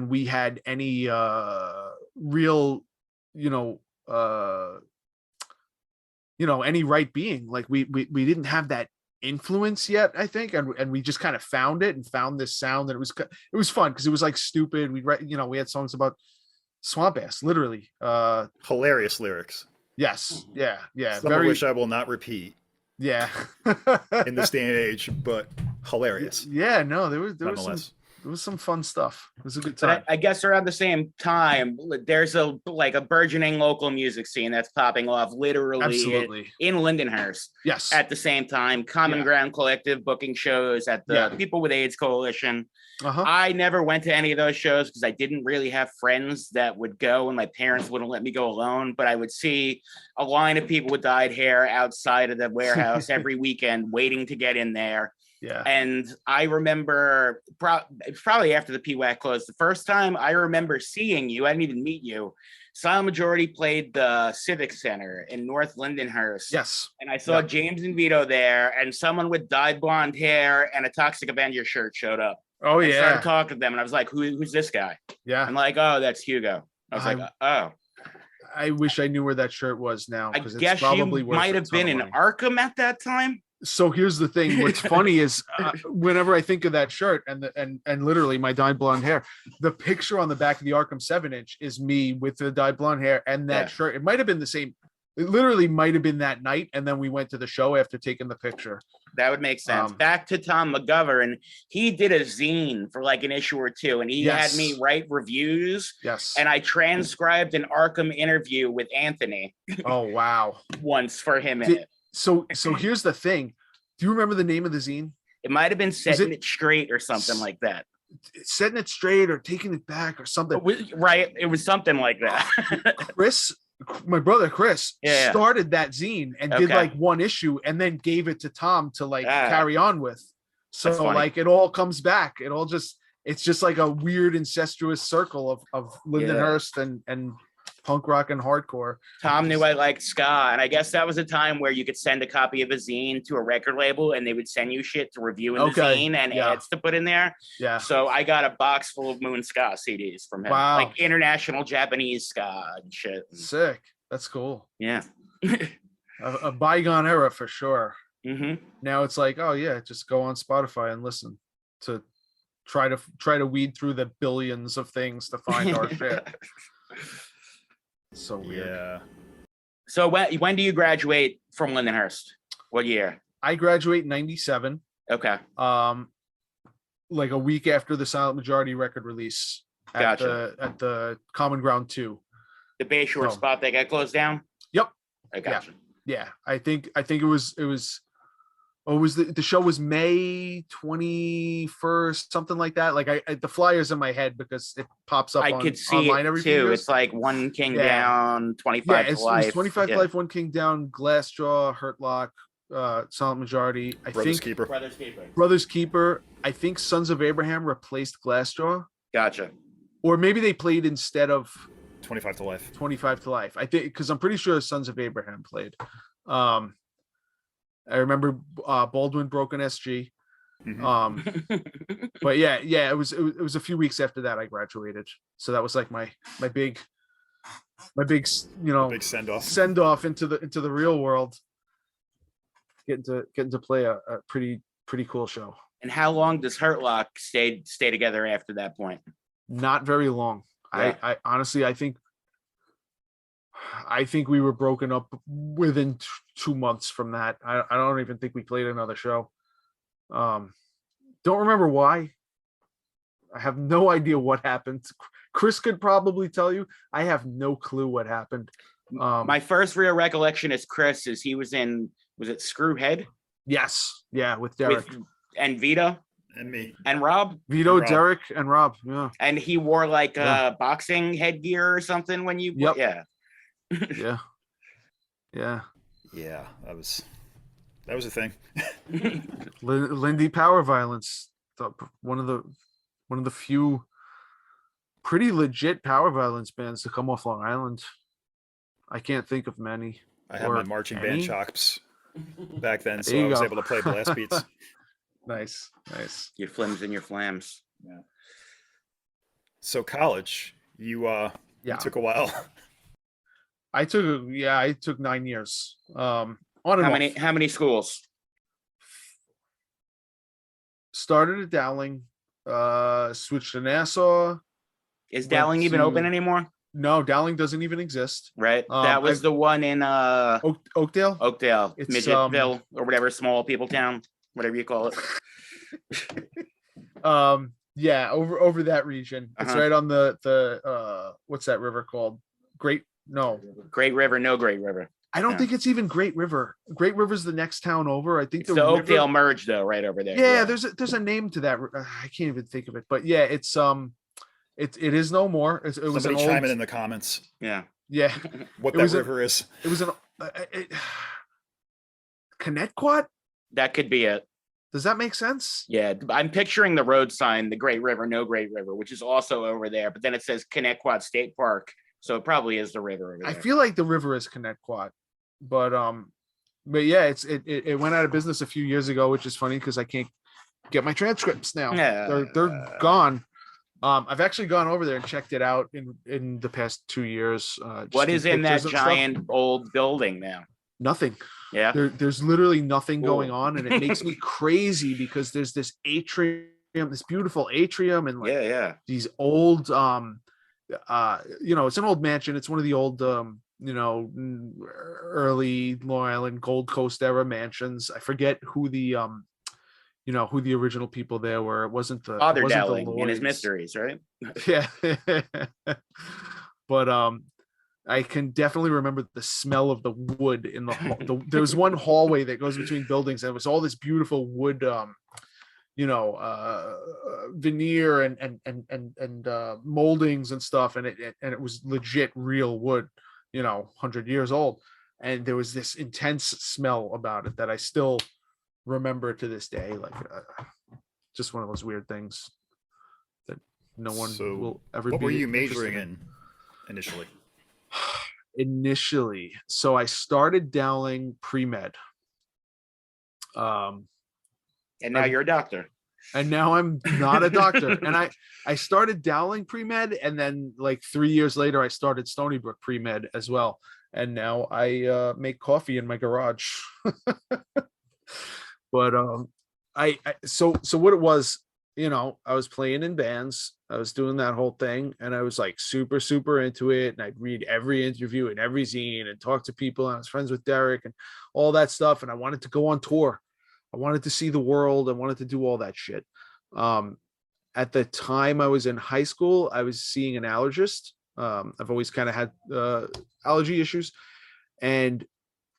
we had any real, any right being. Like we didn't have that influence yet, I think, and we just kind of found it and found this sound that it was fun because it was like stupid. We had songs about Swamp Ass, literally. Hilarious lyrics. Yes. Yeah. Some of which I will not repeat. Yeah. In this day and age, but hilarious. Yeah, no, there was some fun stuff. It was a good time. But I guess around the same time, there's a burgeoning local music scene that's popping off literally in Lindenhurst. Yes. At the same time, Common Ground Collective booking shows at the People with AIDS Coalition. I never went to any of those shows because I didn't really have friends that would go, and my parents wouldn't let me go alone. But I would see a line of people with dyed hair outside of the warehouse every weekend waiting to get in there. Yeah. And I remember probably after the PWAC closed, the first time I remember seeing you, I didn't even meet you. Silent Majority played the Civic Center in North Lindenhurst. Yes. And I saw James and Vito there, and someone with dyed blonde hair and a Toxic Avenger shirt showed up. Oh, I started talking to them, and I was like, who's this guy? Yeah. I'm like, oh, that's Hugo. I was like, oh. I wish I knew where that shirt was now. I guess you might have been in Arkham at that time. So here's the thing. What's funny is whenever I think of that shirt and literally my dyed blonde hair, the picture on the back of the Arkham 7-inch is me with the dyed blonde hair and that shirt. It might have been the same. It literally might have been that night. And then we went to the show after taking the picture. That would make sense. Back to Tom McGovern. He did a zine for like an issue or two, and he had me write reviews. Yes. And I transcribed an Arkham interview with Anthony. Oh, wow. Once for him in it. So here's the thing. Do you remember the name of the zine? It might have been Setting It Straight or something like that. Setting It Straight or Taking It Back or something. Right. It was something like that. My brother Chris started that zine and did like one issue and then gave it to Tom to like carry on with. So like it all comes back. It's just like a weird incestuous circle of Lindenhurst and punk rock and hardcore. Tom knew I liked ska, and I guess that was a time where you could send a copy of a zine to a record label and they would send you shit to review in the zine and ads to put in there. Yeah. So I got a box full of Moon ska CDs from him. Wow. Like international Japanese ska and shit. Sick. That's cool. Yeah. a bygone era for sure. Mm-hmm. Now it's like, oh yeah, just go on Spotify and listen to try to weed through the billions of things to find our shit. So weird. Yeah. So when do you graduate from Lindenhurst? What year? I graduate in 97. Okay. Like a week after the Silent Majority record release at the Common Ground 2. The Bayshore spot that got closed down? Yep. I gotcha. Yeah. I think it was the show was May 21st, something like that. Like the flyer's in my head because it pops up I could see online it every too. few years. It's like One King Down, 25 to Life. It's 25 to Life, One King Down, Glassjaw, Hurt Lock, Silent Majority. Brothers Keeper. Brothers Keeper. I think Sons of Abraham replaced Glassjaw. Gotcha. Or maybe they played instead of 25 to Life. 25 to Life. I think because I'm pretty sure Sons of Abraham played. I remember Baldwin Broken SG. But yeah, it was a few weeks after that I graduated. So that was like my big big send off into the real world. Getting to play a pretty cool show. And how long does Hurt Lock stay together after that point? Not very long. Yeah. I honestly I think we were broken up within 2 months from that. I don't even think we played another show. Don't remember why. I have no idea what happened. Chris could probably tell you. I have no clue what happened. My first real recollection is Chris is he was in, was it Screwhead? Yes. Yeah, with Derek. And Vito. And me. And Rob. Vito, Rob. Derek, and Rob. Yeah. And he wore like boxing headgear or something when you yeah. Yeah, that was a thing. Lindy Power Violence, one of the few pretty legit power violence bands to come off Long Island. I can't think of many. I had my marching band chops back then, so I was able to play blast beats. Nice. Your flims and your flams. Yeah. So college, you took a while. I took 9 years. On and How many schools? Started at Dowling, switched to Nassau. Is Dowling even open anymore? No, Dowling doesn't even exist. Right. That was the one in Oakdale. It's Midgetville or whatever, small people town, whatever you call it. Yeah, over that region. It's right on the what's that river called? Great River. I don't think it's even Great River. Great River's the next town over. I think the Oakdale merge though, right over there. Yeah, there's a name to that. I can't even think of it, but yeah, it's it is no more. It was somebody chime in the comments. Yeah. What that river is? It was an Connecticut. That could be it. Does that make sense? Yeah, I'm picturing the road sign, the Great River, no Great River, which is also over there, but then it says Connecticut State Park, so it probably is the river over there. I feel like the river is Connecticut, but yeah, it went out of business a few years ago, which is funny because I can't get my transcripts now. Yeah. They're gone. I've actually gone over there and checked it out in the past 2 years. What is in that giant old building now? Nothing. Yeah. There's literally nothing going on, and it makes me crazy because there's this atrium, this beautiful atrium, and like these old it's an old mansion. It's one of the old early Long Island Gold Coast era mansions. I forget who the who the original people there were. It wasn't the Father Dowling and his mysteries, right? Yeah. But I can definitely remember the smell of the wood in the there was one hallway that goes between buildings, and it was all this beautiful wood veneer and moldings and stuff, and it was legit real wood, 100 years old, and there was this intense smell about it that I still remember to this day, like just one of those weird things that no one will ever. What were you majoring in initially? So I started Dowling pre-med, and now you're a doctor. And now I'm not a doctor. And I started Dowling pre-med, and then like 3 years later I started Stony Brook pre-med as well, and now I make coffee in my garage. But so what it was I was playing in bands. I was doing that whole thing, and I was like super, super into it. And I'd read every interview and every zine and talk to people. And I was friends with Derek and all that stuff. And I wanted to go on tour. I wanted to see the world. I wanted to do all that shit. At the time I was in high school, I was seeing an allergist. I've always kind of had allergy issues. And,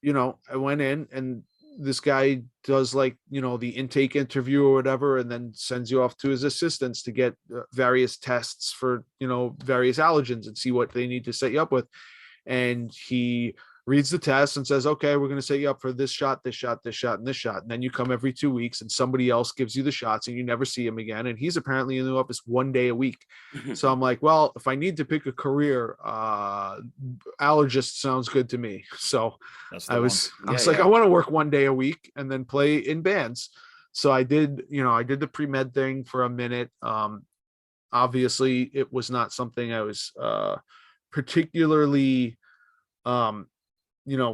I went in, and this guy does like, the intake interview or whatever, and then sends you off to his assistants to get various tests for, various allergens and see what they need to set you up with. And he reads the test and says, okay, we're going to set you up for this shot, this shot, this shot, and this shot. And then you come every 2 weeks and somebody else gives you the shots and you never see him again. And he's apparently in the office 1 day a week. So I'm like, well, if I need to pick a career, allergist sounds good to me. So I was like, I want to work 1 day a week and then play in bands. So I did the pre-med thing for a minute. Obviously it was not something I was particularly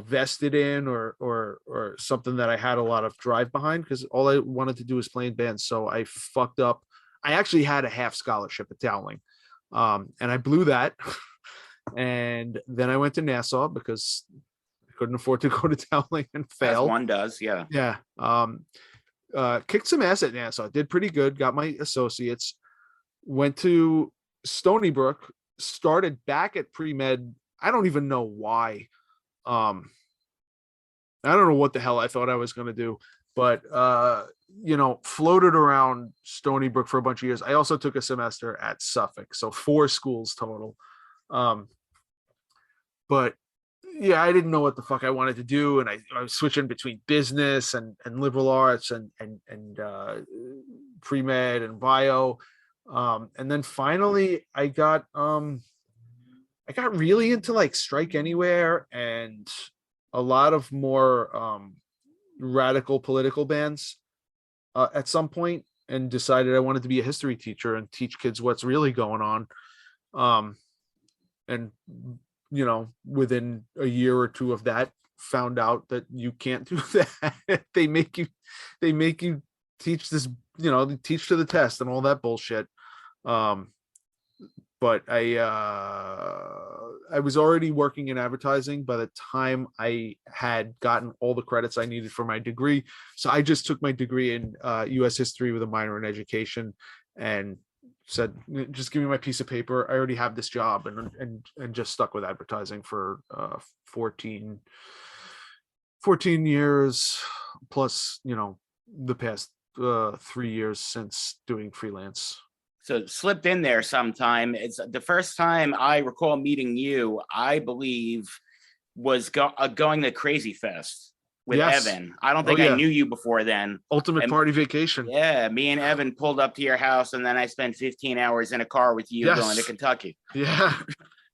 vested in or something that I had a lot of drive behind, because all I wanted to do was play in bands. So I fucked up. I actually had a half scholarship at Dowling, and I blew that. And then I went to Nassau because I couldn't afford to go to Dowling and fail. As one does, yeah. Yeah. Kicked some ass at Nassau. Did pretty good. Got my associates. Went to Stony Brook. Started back at pre-med. I don't even know why. I don't know what the hell I thought I was going to do, but, floated around Stony Brook for a bunch of years. I also took a semester at Suffolk. So 4 schools total. But yeah, I didn't know what the fuck I wanted to do. And I was switching between business and liberal arts and pre-med and bio. And then finally I got really into like Strike Anywhere and a lot of more radical political bands at some point, and decided I wanted to be a history teacher and teach kids what's really going on. And, within a year or two of that, found out that you can't do that. They make you teach this, teach to the test and all that bullshit. But I was already working in advertising by the time I had gotten all the credits I needed for my degree. So I just took my degree in U.S. history with a minor in education and said, just give me my piece of paper. I already have this job, and just stuck with advertising for 14 years plus, the past 3 years since doing freelance. So slipped in there sometime. It's the first time I recall meeting you, I believe, was going to Crazy Fest with Evan. I don't think I knew you before then. Ultimate Party Vacation. Yeah, me and Evan pulled up to your house, and then I spent 15 hours in a car with you going to Kentucky. Yeah,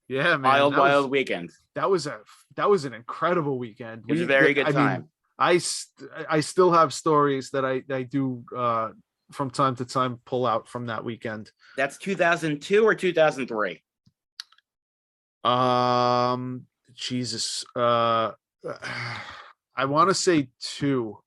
yeah, man. Wild weekend. That was an incredible weekend. It was a very good time. I still have stories that I do from time to time pull out from that weekend. That's 2002 or 2003? Jesus. I want to say 2,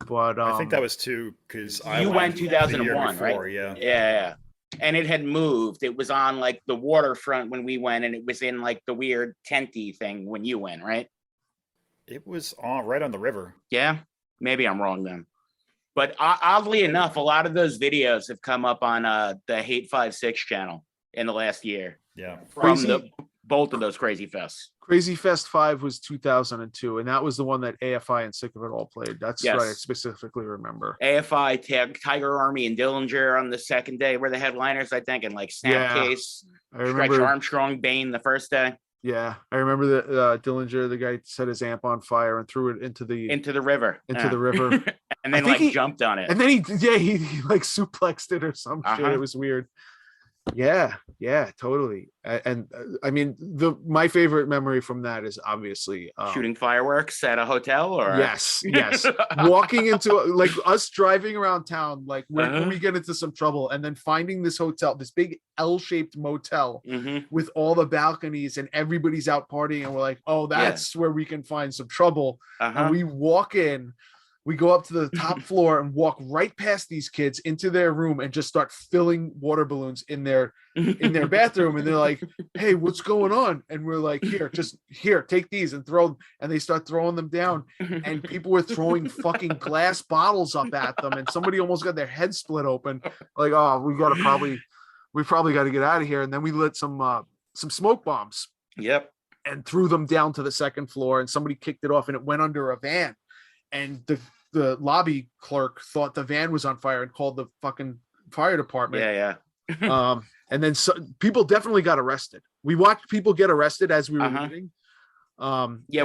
but I think that was 2 because you went 2001, before, right? Yeah. And it had moved. It was on like the waterfront when we went, and it was in like the weird tenty thing when you went, right? It was right on the river. Yeah, maybe I'm wrong then. But oddly enough, a lot of those videos have come up on the Hate 56 channel in the last year. Yeah, from both of those Crazy Fests. Crazy Fest 5 was 2002, and that was the one that AFI and Sick of It All played. That's what I specifically remember. AFI, Tiger Army, and Dillinger on the second day were the headliners, I think, and like Snapcase, Stretch Armstrong, Bane the first day. Yeah, I remember that Dillinger, the guy set his amp on fire and threw it into the river. The river. And then he jumped on it. And then he like suplexed it or some shit. It was weird. Yeah, totally. And I mean, my favorite memory from that is obviously shooting fireworks at a hotel, or yes. Walking into like us driving around town, like when we get into some trouble, and then finding this hotel, this big L-shaped motel with all the balconies, and everybody's out partying, and we're like, oh, that's where we can find some trouble. And we walk in. We go up to the top floor and walk right past these kids into their room and just start filling water balloons in their bathroom. And they're like, "Hey, what's going on?" And we're like, here, take these and throw them. And they start throwing them down. And people were throwing fucking glass bottles up at them. And somebody almost got their head split open. Like, oh, we probably got to get out of here. And then we lit some smoke bombs. Yep. And threw them down to the second floor. And somebody kicked it off and it went under a van. And the lobby clerk thought the van was on fire and called the fucking fire department. Yeah. And then people definitely got arrested. We watched people get arrested as we were leaving.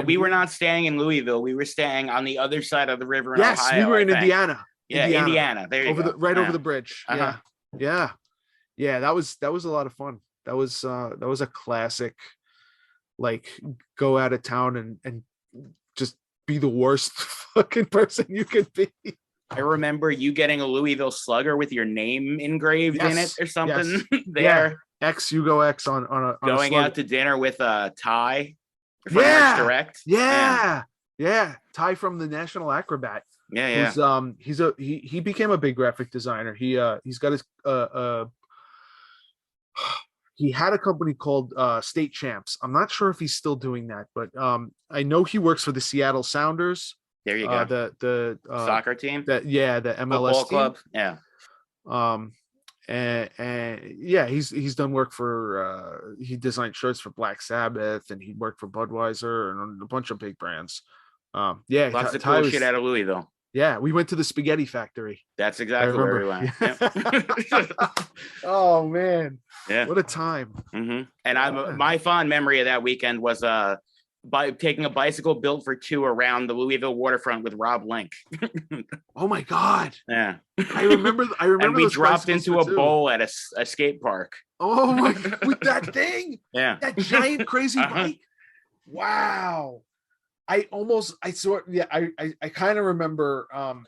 We were not staying in Louisville. We were staying on the other side of the river in yes, Ohio. We were in Indiana. Yeah, Indiana. There you go. Over the bridge. Yeah. That was a lot of fun. That was a classic, like, go out of town and just be the worst fucking person you could be. I remember you getting a Louisville Slugger with your name engraved in it or something. There. Yeah. X Hugo X on going out to dinner with Ty from Rich Direct. Yeah. Ty from the National Acrobat. Yeah. He became a big graphic designer. He's got his he had a company called State Champs. I'm not sure if he's still doing that, but I know he works for the Seattle Sounders. There you go. The soccer team. The MLS football club. Yeah. And he's done work for he designed shirts for Black Sabbath, and he worked for Budweiser and a bunch of big brands. Lots of cool shit out of Louisville. Yeah, we went to the Spaghetti Factory. That's exactly where we went. Yep. Oh man, yeah, what a time! Mm-hmm. And my fond memory of that weekend was by taking a bicycle built for two around the Louisville waterfront with Rob Link. Oh my god! Yeah, I remember. And we dropped into a bowl at a skate park. Oh my! With that thing, yeah, that giant crazy bike. Wow. I kind of remember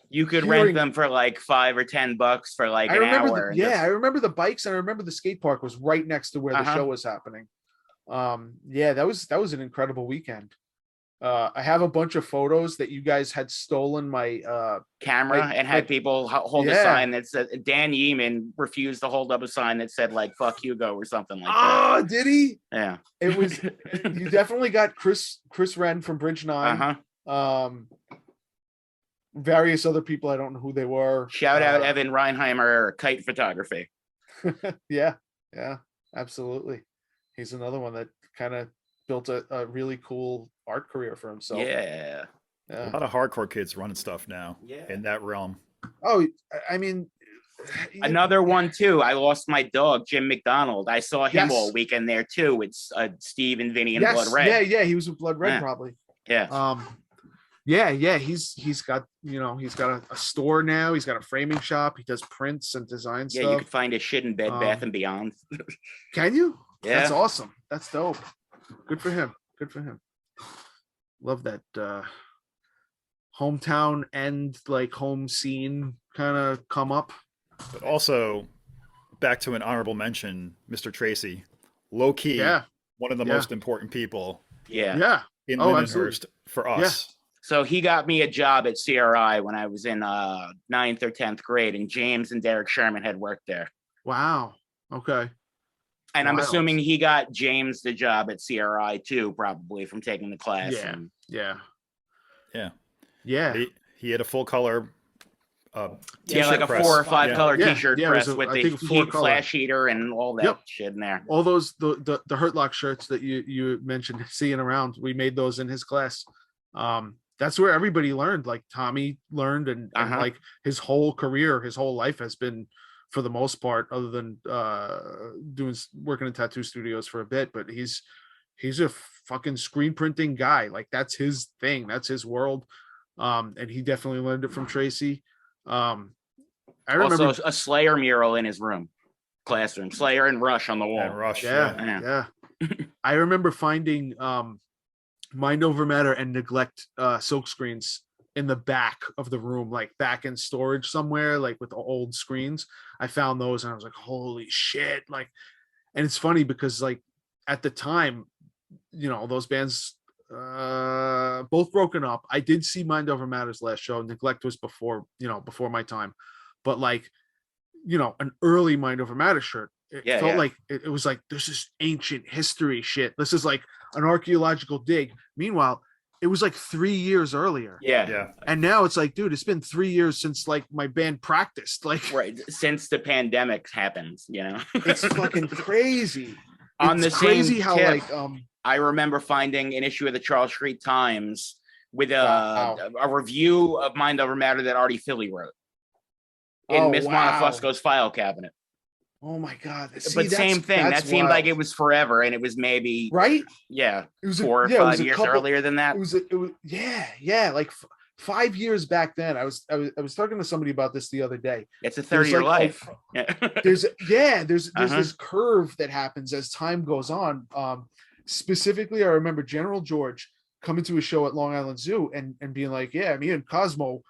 you could rent them for like $5 or $10 for like an hour. I remember the bikes, and I remember the skate park was right next to where the show was happening. That was an incredible weekend. I have a bunch of photos that you guys had stolen my camera and had people hold a sign that said Dan Yeeman refused to hold up a sign that said like "fuck Hugo" or something like that. Oh, did he? Yeah, it was. You definitely got Chris Wren from Bridge 9. Various other people, I don't know who they were. Shout out Evan Reinheimer, Kite Photography. yeah, absolutely. He's another one that kind of built a really cool art career for himself. Yeah. A lot of hardcore kids running stuff now in that realm. Oh, I mean, another one too. I lost my dog, Jim McDonald. I saw him all weekend there too. It's Steve and Vinny and Blood Red. Yeah, he was with Blood Red probably. Yeah. He's got a store now. He's got a framing shop. He does prints and design stuff. Yeah, you can find his shit in Bed Bath and Beyond. Can you? Yeah. That's awesome. That's dope. Good for him. Love that hometown and like home scene kind of come up. But also back to an honorable mention, Mr. Tracy, low key, one of the most important people. Yeah. In Lindenhurst for us. Yeah. So he got me a job at CRI when I was in 9th or 10th grade, and James and Derek Sherman had worked there. Wow. Okay. And I'm assuming he got James the job at CRI too, probably from taking the class. Yeah. He had a full color like a press. 4 or 5 color t-shirt press with the heat flash heater and all that shit in there. All those the Hurt Lock shirts that you mentioned seeing around, we made those in his class. That's where everybody learned. Like Tommy learned, and like his whole career, his whole life has been, for the most part, other than working in tattoo studios for a bit, but he's a fucking screen printing guy. Like that's his thing, that's his world. And he definitely learned it from Tracy. I remember also a Slayer mural in his classroom, Slayer and Rush on the wall. And Rush, yeah. I remember finding Mind Over Matter and Neglect silk screens in the back of the room, like back in storage somewhere, like with the old screens. I found those and I was like, holy shit. Like, and it's funny because like at the time, those bands both broken up. I did see Mind Over Matter's last show. Neglect was before my time, but like, an early Mind Over Matter shirt. It felt like it was like, this is ancient history shit. This is like an archaeological dig. Meanwhile, it was like 3 years earlier. Yeah. And now it's like, dude, it's been 3 years since like my band practiced. Like, right, since the pandemic happened, it's fucking crazy. On it's the crazy same how tip, like I remember finding an issue of the Charles Street Times with a review of Mind Over Matter that Artie Philly wrote in Miss Monofusco's file cabinet. Oh my God. See, but same thing. That seemed like it was forever, and it was maybe right. Yeah, it was 4 or 5 years earlier than that. It was like 5 years back then. I was talking to somebody about this the other day. It's a 30-year life. There's this curve that happens as time goes on. Specifically, I remember General George coming to a show at Long Island Zoo and being like, "Yeah, me and Cosmo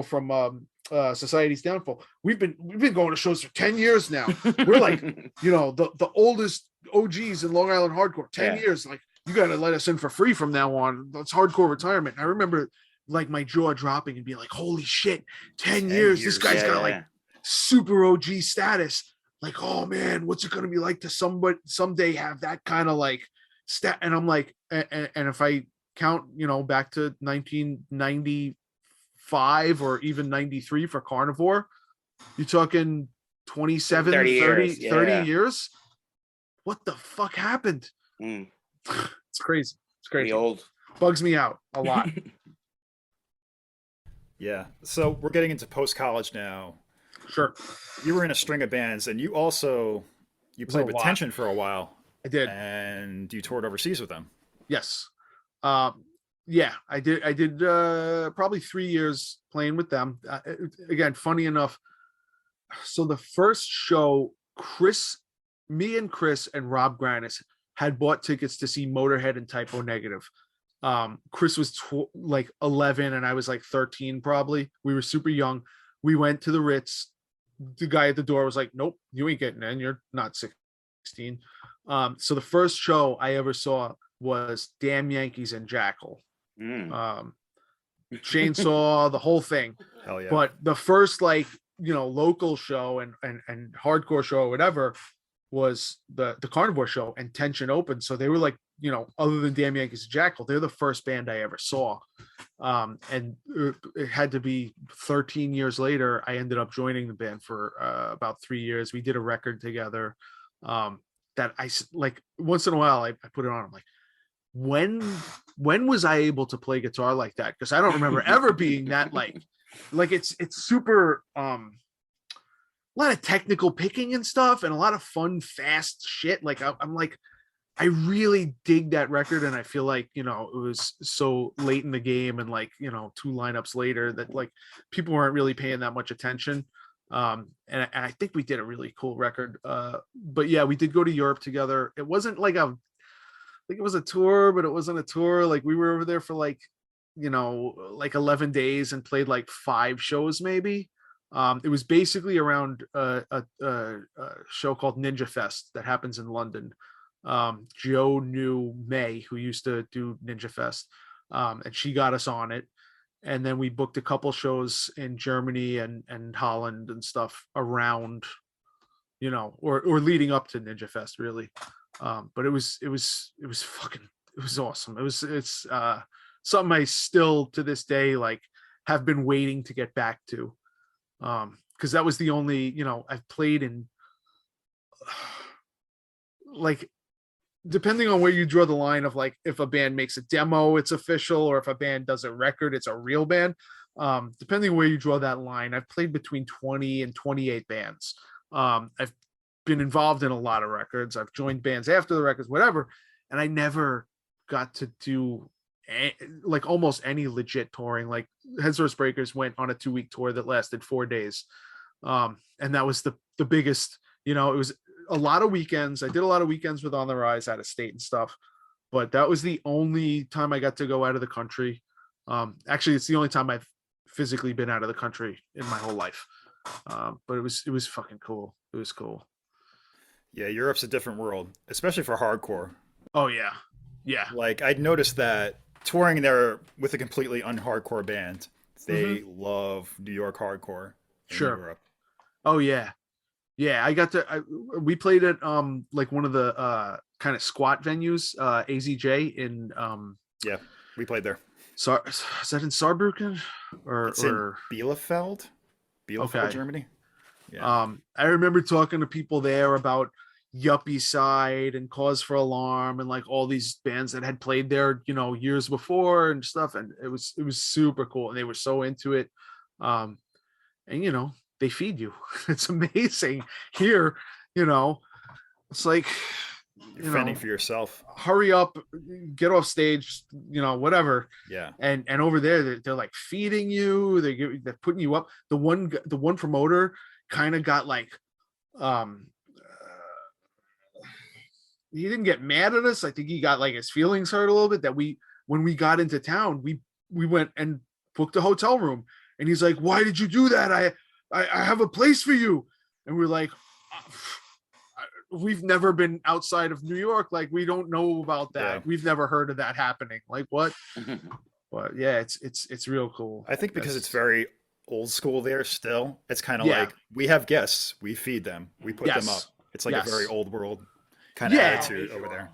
from Society's Downfall, we've been going to shows for 10 years now. We're like, the oldest OGs in Long Island hardcore. 10 years. Like, you got to let us in for free from now on. That's hardcore retirement." And I remember like my jaw dropping and being like, holy shit, 10 years. This guy's got like super OG status. Like, oh man, what's it going to be like to someday have that kind of like stat? And I'm like, and if I count, back to 1995 or even 93 for Carnivore, you're talking 27, 30 years. What the fuck happened? It's crazy. It's crazy. Old. Bugs me out a lot. Yeah. So we're getting into post-college now. Sure. You were in a string of bands, and you played with Tension for a while. I did. And you toured overseas with them. Yes. Yeah, I did probably 3 years playing with them. Again, funny enough. So the first show, me and Chris and Rob Grannis had bought tickets to see Motorhead and Typo Negative. Chris was like 11 and I was like 13 probably. We were super young. We went to the Ritz. The guy at the door was like, "Nope, you ain't getting in. You're not 16." So the first show I ever saw was Damn Yankees and Jackal. Chainsaw, the whole thing. Hell yeah. But the first local show and hardcore show or whatever was the Carnivore show, and Tension opened. So they were like, other than Damn Yankees and Jackal, they're the first band I ever saw. And it had to be 13 years later. I ended up joining the band for about 3 years. We did a record together that I like once in a while I put it on. I'm like, when was I able to play guitar like that? Because I don't remember ever being that like it's super a lot of technical picking and stuff and a lot of fun fast shit. Like I'm like, I really dig that record, and I feel like it was so late in the game and like 2 lineups later that like people weren't really paying that much attention. And I think we did a really cool record. But yeah, we did go to Europe together. It wasn't like it was a tour, but it wasn't a tour. Like we were over there for like 11 days and played like 5 shows maybe. It was basically around a show called Ninja Fest that happens in London. Joe knew May, who used to do Ninja Fest, and she got us on it. And then we booked a couple shows in Germany and Holland and stuff around, or leading up to Ninja Fest really. But it was awesome. It's something I still to this day like have been waiting to get back to. Because that was the only, I've played in like, depending on where you draw the line of like, if a band makes a demo, it's official, or if a band does a record, it's a real band. Depending on where you draw that line, I've played between 20 and 28 bands. I've been involved in a lot of records. I've joined bands after the records, whatever. And I never got to do like almost any legit touring. Like Headsource Breakers went on a 2-week tour that lasted 4 days. And that was the biggest, it was a lot of weekends. I did a lot of weekends with On the Rise out of state and stuff, but that was the only time I got to go out of the country. Actually, it's the only time I've physically been out of the country in my whole life. But it was fucking cool. It was cool. Yeah, Europe's a different world, especially for hardcore. Oh yeah. Yeah. Like I'd noticed that touring there with a completely unhardcore band, they love New York hardcore in Europe. Oh yeah. Yeah, we played at like one of the kind of squat venues, AZJ in Yeah, we played there. Is that in Saarbrücken It's in Bielefeld, okay. Germany. Yeah. I remember talking to people there about Yuppie Side and Cause for Alarm and like all these bands that had played there, you know, years before and stuff, and it was super cool, and they were so into it. And you know, they feed you. It's amazing here. You know, it's like, you're fending for yourself. Hurry up, get off stage, you know, whatever. Yeah. And over there, they're like feeding you. They're putting you up. The one promoter kind of got like, he didn't get mad at us. I think he got like his feelings hurt a little bit that when we got into town, we went and booked a hotel room, and he's like, "Why did you do that? I have a place for you." And we're like, we've never been outside of New York. Like, we don't know about that. Yeah. We've never heard of that happening. Like, what? But yeah, it's real cool. I think because it's very old school there still. It's kind of like, we have guests, we feed them, we put them up. It's like a very old world kind of attitude over there.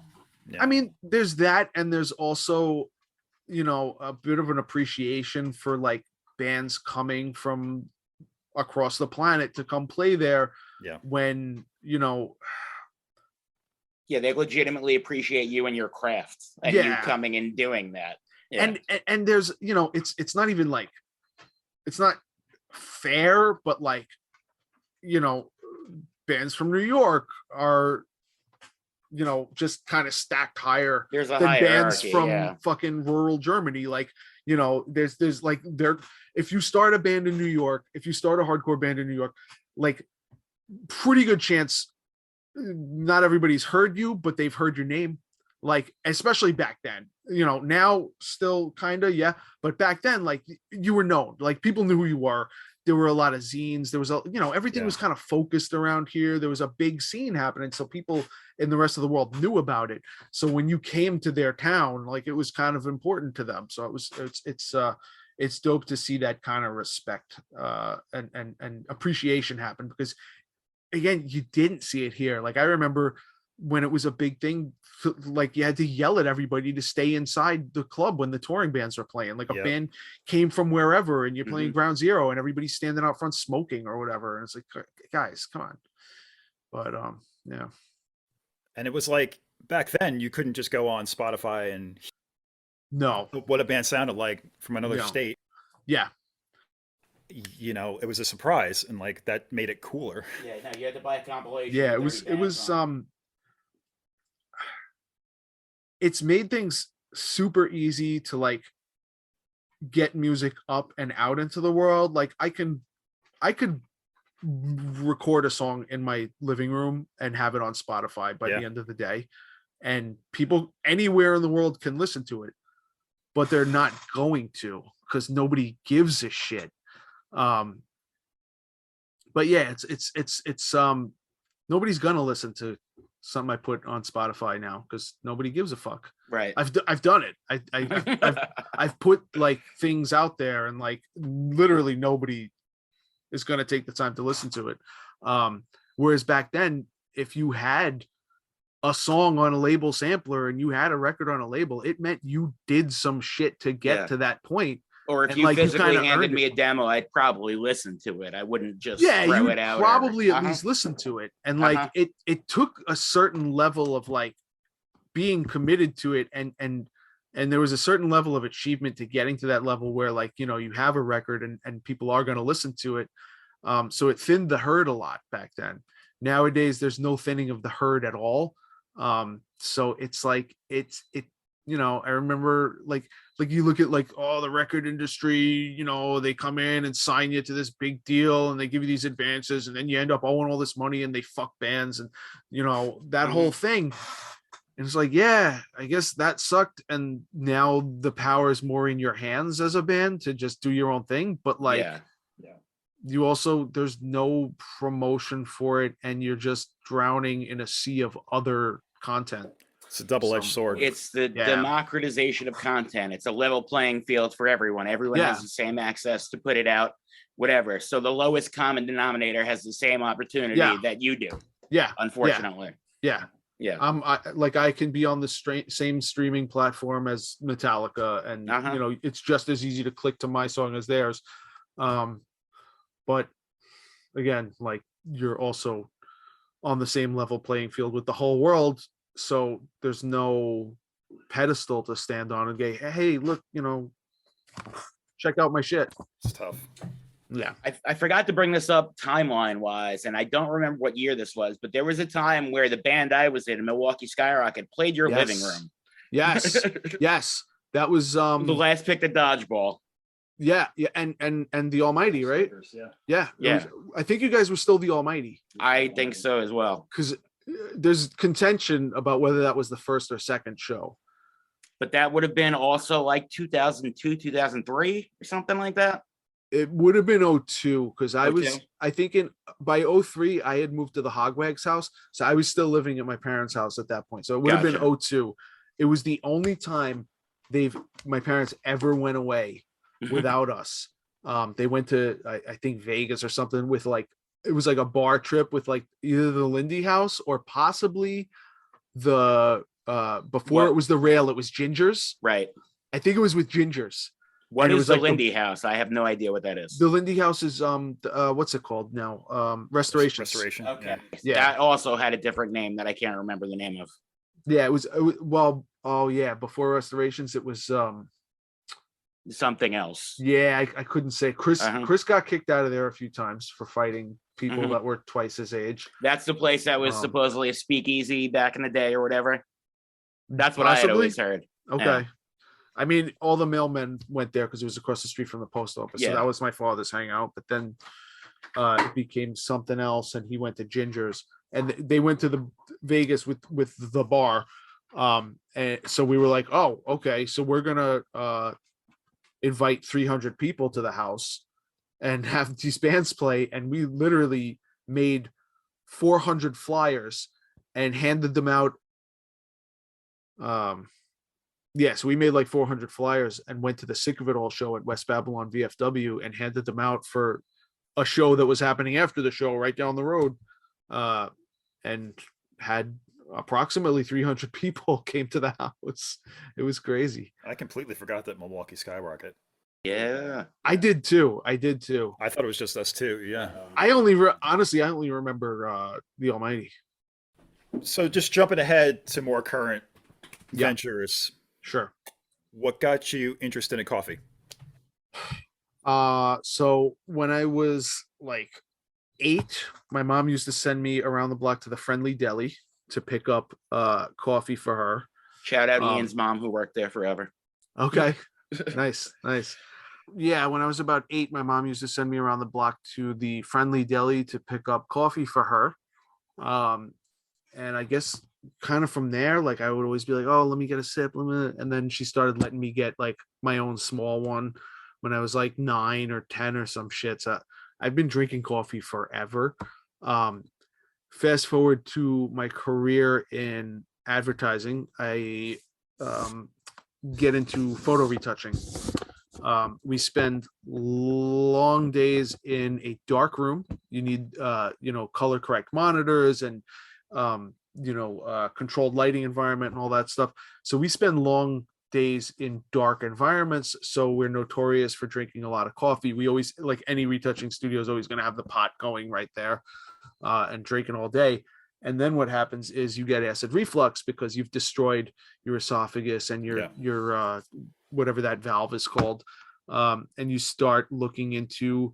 Yeah. I mean, there's that, and there's also, you know, a bit of an appreciation for like bands coming from across the planet to come play there. Yeah. When, you know, they legitimately appreciate you and your craft and you coming and doing that. Yeah. And there's, you know, it's not even like, it's not fair, but like, you know, bands from New York are, you know, just kind of stacked higher than bands from fucking rural Germany. Like, you know, there's like if you start a band in New York, if you start a hardcore band in New York, like, pretty good chance not everybody's heard you, but they've heard your name. Like, especially back then, you know, now still kind of, but back then, like, you were known, like, people knew who you were. There were a lot of zines. There was you know, everything was kind of focused around here. There was a big scene happening, so people in the rest of the world knew about it. So when you came to their town, like, it was kind of important to them. So it's dope to see that kind of respect and appreciation happen, because again, you didn't see it here. Like, I remember when it was a big thing, like, you had to yell at everybody to stay inside the club when the touring bands were playing. Like, a band came from wherever and you're playing Ground Zero and everybody's standing out front smoking or whatever. And it's like, guys, come on. But yeah. And it was like, back then you couldn't just go on Spotify and what a band sounded like from another state. Yeah. You know, it was a surprise, and like that made it cooler. Yeah, no, you had to buy a compilation. Yeah, it was it's made things super easy to like get music up and out into the world. Like, I could record a song in my living room and have it on Spotify by the end of the day, and people anywhere in the world can listen to it, but they're not going to, because nobody gives a shit. But yeah, it's nobody's gonna listen to something I put on Spotify now, because nobody gives a fuck. Right. I've done it. I've put like things out there, and like literally nobody is gonna take the time to listen to it. Whereas back then, if you had a song on a label sampler and you had a record on a label, it meant you did some shit to get to that point. Or if you like, physically handed me a demo, I'd probably listen to it. I wouldn't just throw it out. Probably at least listen to it. And like it took a certain level of like being committed to it, and there was a certain level of achievement to getting to that level where, like, you know, you have a record and people are going to listen to it. So it thinned the herd a lot back then. Nowadays there's no thinning of the herd at all. So it's like you know, I remember like you look at like, oh, the record industry, you know, they come in and sign you to this big deal and they give you these advances, and then you end up owing all this money and they fuck bands, and, you know, that whole thing. And it's like, yeah, I guess that sucked. And now the power is more in your hands as a band to just do your own thing. But like, you also, there's no promotion for it, and you're just drowning in a sea of other content. It's a double-edged sword. It's the democratization of content. It's a level playing field for everyone. Everyone has the same access to put it out, whatever. So the lowest common denominator has the same opportunity that you do. Yeah. Unfortunately. Yeah. I can be on the same streaming platform as Metallica, and you know, it's just as easy to click to my song as theirs. But again, like, you're also on the same level playing field with the whole world, so there's no pedestal to stand on and go, hey, look, you know, check out my shit. It's tough. Yeah. I forgot to bring this up timeline wise, and I don't remember what year this was, but there was a time where the band I was in, Milwaukee Skyrocket, played your living room. Yes. Yes. That was the last pick, the dodgeball. Yeah, and the Almighty, right? Yeah. I think you guys were still the Almighty. I think so as well. Because there's contention about whether that was the first or second show. But that would have been also like 2002, 2003 or something like that. It would have been 2002, because I think by 2003 I had moved to the Hogwags house, so I was still living at my parents' house at that point. So it would have been 2002. It was the only time my parents ever went away without us. They went to I think Vegas or something with it was like a bar trip with like either the Lindy House or possibly the before it was the Rail, it was Ginger's. Right. I think it was with Ginger's. What is the Lindy House? I have no idea what that is. The Lindy House is what's it called now? Restoration. Okay. Yeah. That also had a different name that I can't remember the name of. Yeah, it was before Restorations it was something else. Yeah, I couldn't say. Chris got kicked out of there a few times for fighting people that were twice his age. That's the place that was supposedly a speakeasy back in the day or whatever. That's what I had always heard. Okay. Yeah. I mean, all the mailmen went there because it was across the street from the post office. Yeah. So that was my father's hangout. But then it became something else, and he went to Ginger's, and they went to the Vegas with the bar. And so we were like, oh, okay, so we're gonna invite 300 people to the house and have these bands play. And we literally made 400 flyers and handed them out. So we made like 400 flyers and went to the Sick of It All show at West Babylon VFW and handed them out for a show that was happening after the show right down the road, and had approximately 300 people came to the house. It was crazy. I completely forgot that Milwaukee Skyrocket. Yeah, I did too. I thought it was just us two. Yeah. I only remember the Almighty. So just jumping ahead to more current ventures. Sure. What got you interested in coffee? So when I was like 8, my mom used to send me around the block to the Friendly Deli to pick up coffee for her. Shout out Ian's mom, who worked there forever. Okay. Nice. Yeah, when I was about 8, my mom used to send me around the block to the Friendly Deli to pick up coffee for her. And I guess kind of from there, like, I would always be like, oh, let me get a sip, and then she started letting me get like my own small one when I was like 9 or 10 or some shit. So I've been drinking coffee forever. Fast forward to my career in advertising, I get into photo retouching. We spend long days in a dark room. You need color correct monitors and controlled lighting environment and all that stuff. So we spend long days in dark environments. So we're notorious for drinking a lot of coffee. We always, like any retouching studio, is always going to have the pot going right there and drinking all day. And then what happens is you get acid reflux because you've destroyed your esophagus and your whatever that valve is called. And you start looking into,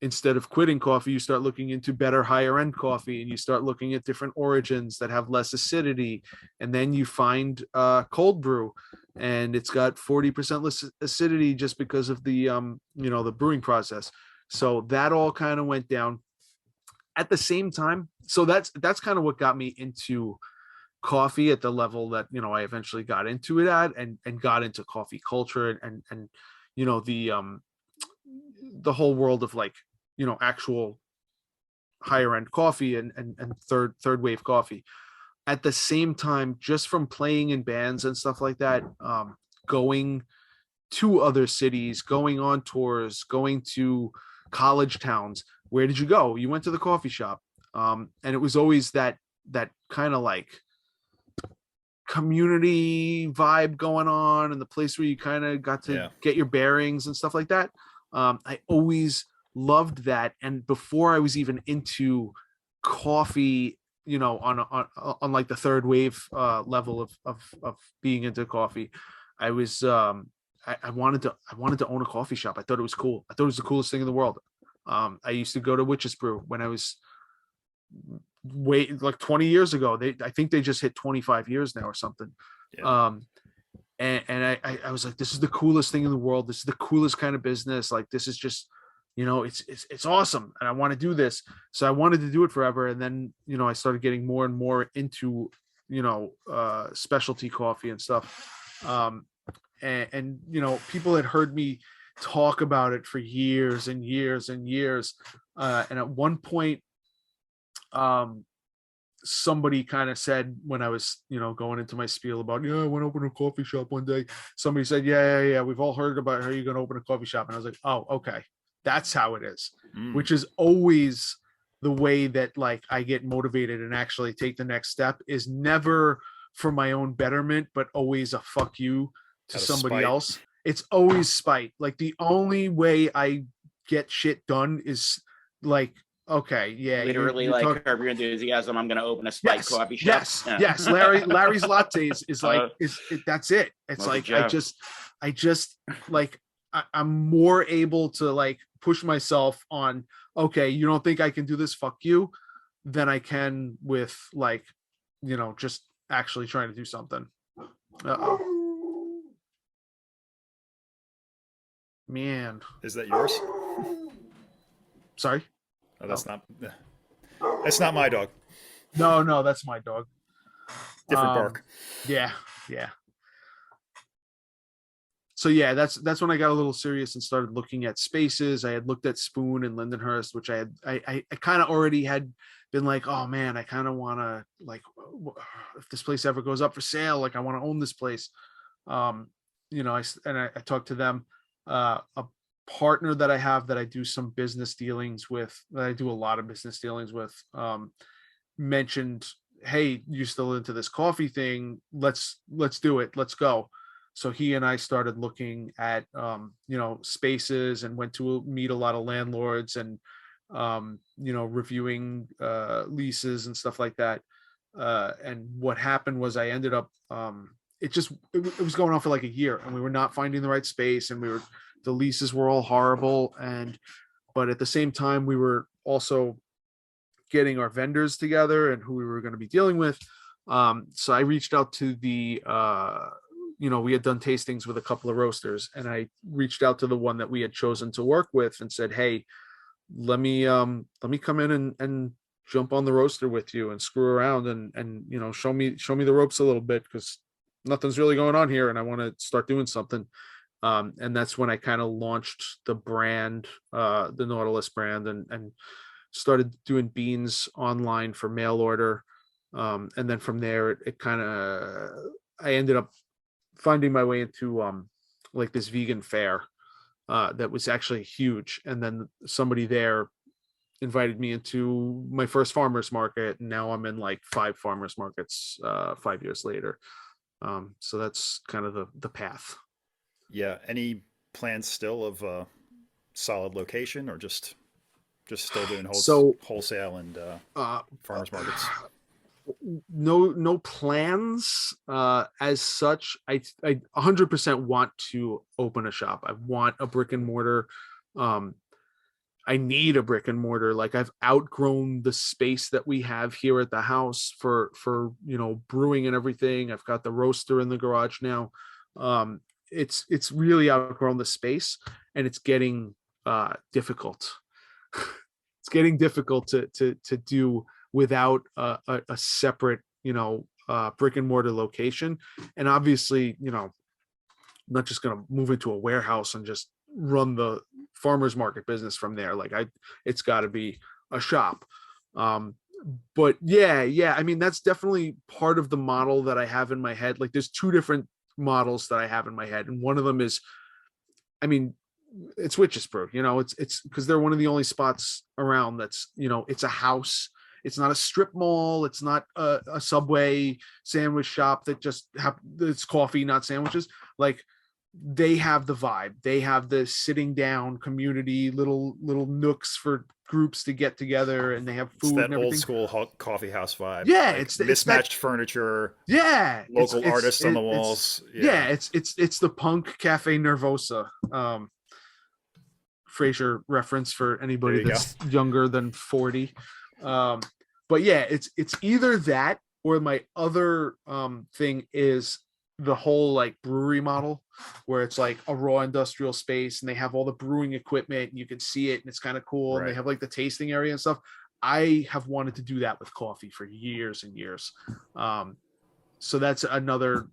instead of quitting coffee, you start looking into better, higher end coffee, and you start looking at different origins that have less acidity. And then you find cold brew, and it's got 40% less acidity just because of the the brewing process. So that all kind of went down at the same time. So that's kind of what got me into coffee at the level that I eventually got into it at, and got into coffee culture and the whole world of actual higher end coffee and third wave coffee. at the same time, just from playing in bands and stuff like that, going to other cities, going on tours, going to college towns. Where did you go? You went to the coffee shop. And it was always that kind of like community vibe going on, and the place where you kind of got to get your bearings and stuff like that. I always loved that. And before I was even into coffee, you know, on like the third wave level of being into coffee, I was I wanted to own a coffee shop. I thought it was cool. I thought it was the coolest thing in the world. I used to go to Witch's Brew when I was like 20 years ago. I think they just hit 25 years now or something. Yeah. And I was like, this is the coolest thing in the world. This is the coolest kind of business. Like, this is just, you know, it's awesome. And I want to do this. So I wanted to do it forever. And then, you know, I started getting more and more into, you know, specialty coffee and stuff. And, you know, people had heard me talk about it for years and years and years. And at one point, somebody kind of said, when I was, you know, going into my spiel about, I want to open a coffee shop one day. Somebody said, yeah. We've all heard about how you're going to open a coffee shop. And I was like, oh, okay. That's how it is, which is always the way that like I get motivated and actually take the next step, is never for my own betterment, but always a fuck you to somebody else. It's always spite. Like, the only way I get shit done is like, okay, yeah, literally, like, Curb Your Enthusiasm, I'm gonna open a spike coffee shop. Yes. Larry's Lattes is like, that's it. It's like, I just like, I'm more able to like push myself on, okay, you don't think I can do this, fuck you, than I can with like, you know, just actually trying to do something. Man, is that yours? Sorry. Oh, that's not my dog. No, that's my dog. Different bark. Yeah. So yeah, that's when I got a little serious and started looking at spaces. I had looked at Spoon and Lindenhurst, which I kind of already had been like, oh man, I kind of want to, like, if this place ever goes up for sale, like I want to own this place. You know, I talked to them. A partner that I have that I do some business dealings with, that I do a lot of business dealings with, mentioned, hey, you still into this coffee thing? Let's do it. Let's go. So he and I started looking at, you know, spaces, and went to meet a lot of landlords, and, you know, reviewing leases and stuff like that. And what happened was I ended up, it was going on for like a year, and we were not finding the right space, and the leases were all horrible. But at the same time, we were also getting our vendors together and who we were going to be dealing with. So I reached out to the, you know, we had done tastings with a couple of roasters, and I reached out to the one that we had chosen to work with and said, hey, let me come in and jump on the roaster with you and screw around and, you know, show me the ropes a little bit, because nothing's really going on here and I want to start doing something. And that's when I kind of launched the brand, the Nautilus brand, and started doing beans online for mail order. And then from there, it kind of, I ended up finding my way into like this vegan fair that was actually huge. And then somebody there invited me into my first farmer's market. And now I'm in like 5 farmer's markets 5 years later. So that's kind of the path. Yeah. Any plans still of a solid location, or just still doing wholesale and farmers markets? No plans as such. I 100% want to open a shop. I want a brick and mortar. I need a brick and mortar. Like, I've outgrown the space that we have here at the house for you know, brewing and everything. I've got the roaster in the garage now. It's really outgrown the space, and it's getting difficult. It's getting difficult to do without a separate, you know, brick and mortar location. And obviously, you know, I'm not just going to move into a warehouse and just run the farmers market business from there. Like, it's got to be a shop. But yeah. I mean, that's definitely part of the model that I have in my head. Like there's two different models that I have in my head. And one of them is, I mean, it's Witchesburg, it's because they're one of the only spots around that's, it's a house. It's not a strip mall. It's not a Subway sandwich shop that just it's coffee, not sandwiches. Like they have the vibe. They have the sitting down community, little nooks for groups to get together, and they have food. It's that and everything. Old school coffee house vibe. Yeah, like it's mismatched that, furniture. Yeah, local artists on the walls. It's the punk Cafe Nervosa. Frasier reference for anybody that's younger than 40. But yeah, it's either that or my other thing is the whole like brewery model where it's like a raw industrial space and they have all the brewing equipment and you can see it and it's kind of cool. Right. And they have like the tasting area and stuff. I have wanted to do that with coffee for years and years. So that's another,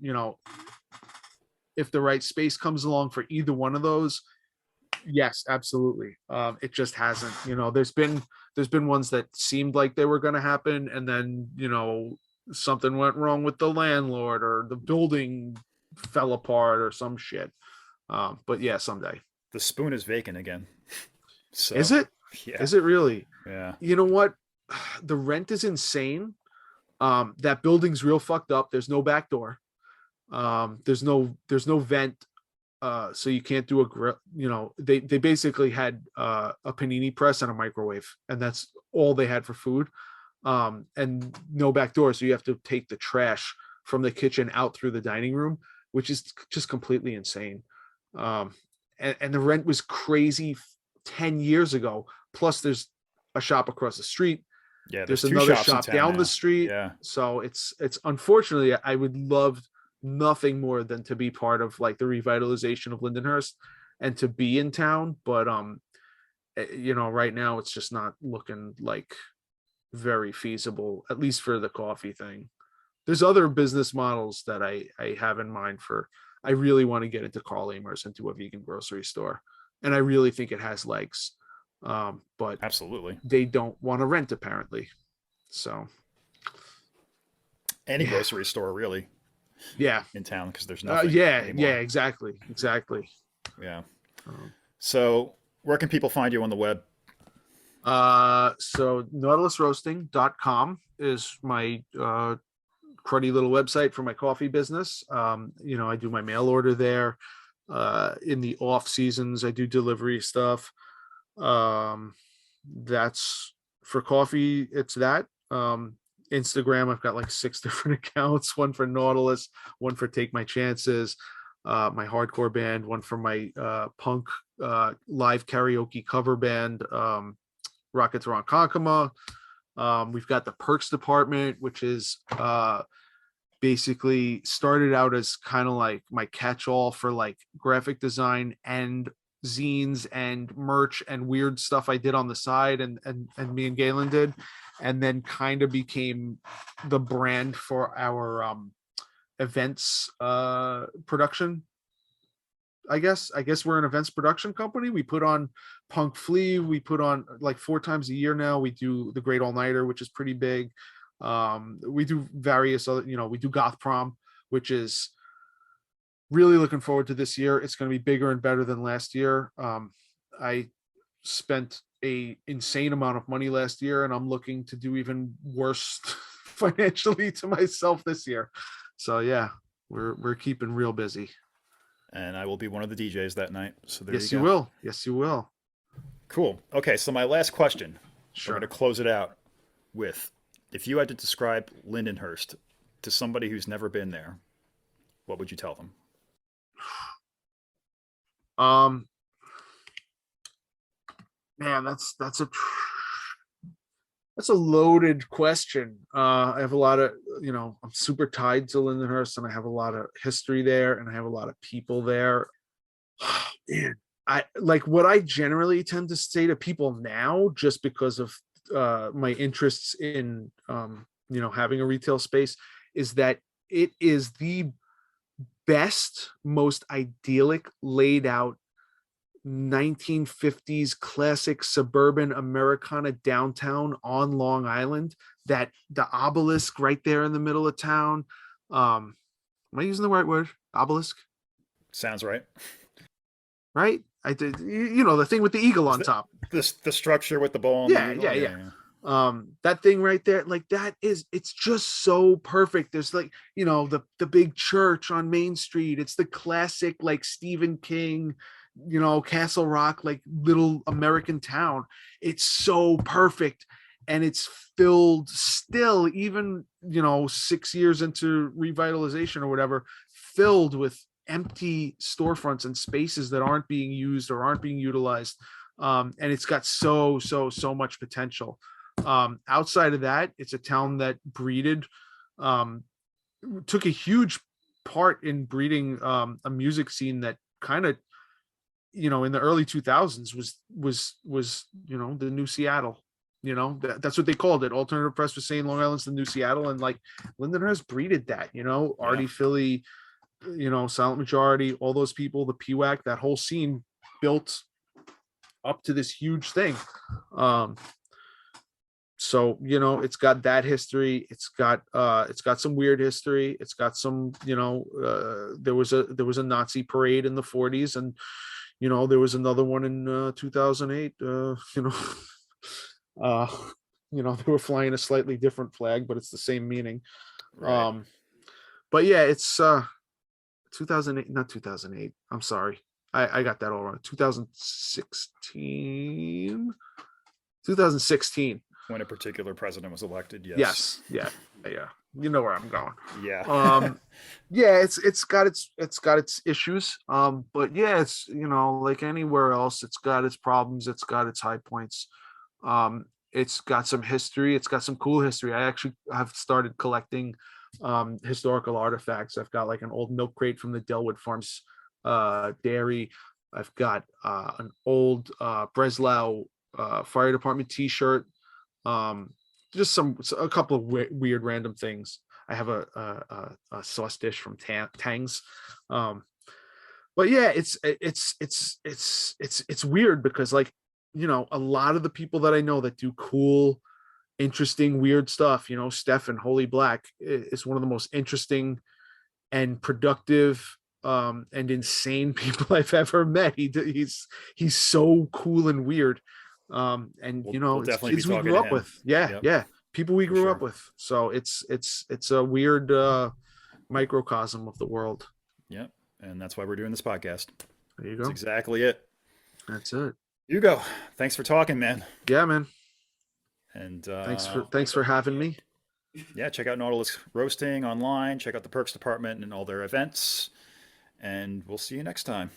if the right space comes along for either one of those, yes, absolutely. It just hasn't, there's been ones that seemed like they were going to happen. And then, something went wrong with the landlord or the building fell apart or some shit. But yeah, someday. The Spoon is vacant again. So, is it? Yeah. Is it really? Yeah. You know what? The rent is insane. That building's real fucked up. There's no back door. There's no vent. So you can't do a grill. They basically had a panini press and a microwave, and that's all they had for food. And no back door, so you have to take the trash from the kitchen out through the dining room, which is just completely insane. And the rent was crazy 10 years ago. Plus, there's a shop across the street. Yeah, there's another shop down the street. Yeah. So it's unfortunately, I would love nothing more than to be part of like the revitalization of Lindenhurst and to be in town. But right now it's just not looking like very feasible, at least for the coffee thing. There's other business models that I have in mind for. I really want to get into Carl Amers and do a vegan grocery store, and I really think it has legs. But absolutely, they don't want to rent apparently. So any grocery store really. Yeah, in town because there's nothing. Yeah, exactly. Yeah. So where can people find you on the web? So nautilusroasting.com is my cruddy little website for my coffee business. I do my mail order there. In the off seasons, I do delivery stuff. That's for coffee. It's that. Instagram, I've got like 6 different accounts, one for Nautilus, one for Take My Chances, my hardcore band, one for my punk live karaoke cover band, Rocket to Ronkonkoma. We've got the Perks department, which is basically started out as kind of like my catch-all for like graphic design and zines and merch and weird stuff I did on the side and me and Galen did, and then kind of became the brand for our events production. I guess we're an events production company. We put on Punk Flea. We put on like 4 times a year now. We do the Great All Nighter, which is pretty big. We do various other, we do Goth Prom, which is really looking forward to this year. It's going to be bigger and better than last year. I spent a insane amount of money last year, and I'm looking to do even worse financially to myself this year. So yeah, we're keeping real busy. And I will be one of the DJs that night. So there yes, you go. You will. Yes, you will. Cool. Okay, so my last question. Sure. I'm going to close it out with, if you had to describe Lindenhurst to somebody who's never been there, what would you tell them? Man, that's a loaded question. I have a lot of, I'm super tied to Lindenhurst, and I have a lot of history there, and I have a lot of people there. Man, I like what I generally tend to say to people now, just because of my interests in having a retail space, is that it is the best, most idyllic laid out 1950s classic suburban Americana downtown on Long Island the obelisk right there in the middle of town. Am I using the right word? Obelisk? Sounds right. Right? I did. The thing with the eagle on top. The structure with the bowl. Yeah. That thing right there, like it's just so perfect. There's like, the big church on Main Street. It's the classic like Stephen King, Castle Rock, like little American town. It's so perfect. And it's filled still, even 6 years into revitalization or whatever, filled with empty storefronts and spaces that aren't being used or aren't being utilized. And it's got so much potential. Outside of that, it's a town that took a huge part in breeding a music scene that kind of, in the early 2000s was the new Seattle. That's what they called it. Alternative press was saying Long Island's the new Seattle, and like Lindenhurst breeded that. Artie Philly, Silent Majority, all those people, the PWAC, that whole scene built up to this huge thing. So it's got that history. It's got some weird history. It's got some, there was a Nazi parade in the 40s, and there was another one in 2008. They were flying a slightly different flag, but it's the same meaning. Right. But yeah, it's 2008, not 2008. I'm sorry. I got that all wrong. 2016. When a particular president was elected. Yes. Yeah. You know where I'm going. Yeah. Yeah, it's got its issues. But yeah, it's, like anywhere else, it's got its problems, it's got its high points. It's got some history, it's got some cool history. I actually have started collecting historical artifacts. I've got like an old milk crate from the Delwood Farms dairy. I've got an old Breslau fire department t-shirt. Just a couple of weird random things. I have a sauce dish from Tang's. But yeah, it's weird because, like, a lot of the people that I know that do cool, interesting, weird stuff, Stefan Holy Black is one of the most interesting and productive and insane people I've ever met. He's so cool and weird. And we'll it's kids we grew up with. People we grew up with. So it's a weird microcosm of the world. Yep. And that's why we're doing this podcast. There you go. That's exactly it. That's it. Hugo, thanks for talking, man. Yeah, man. And thanks for having me. Yeah, check out Nautilus Roasting online. Check out the Perks Department and all their events. And we'll see you next time.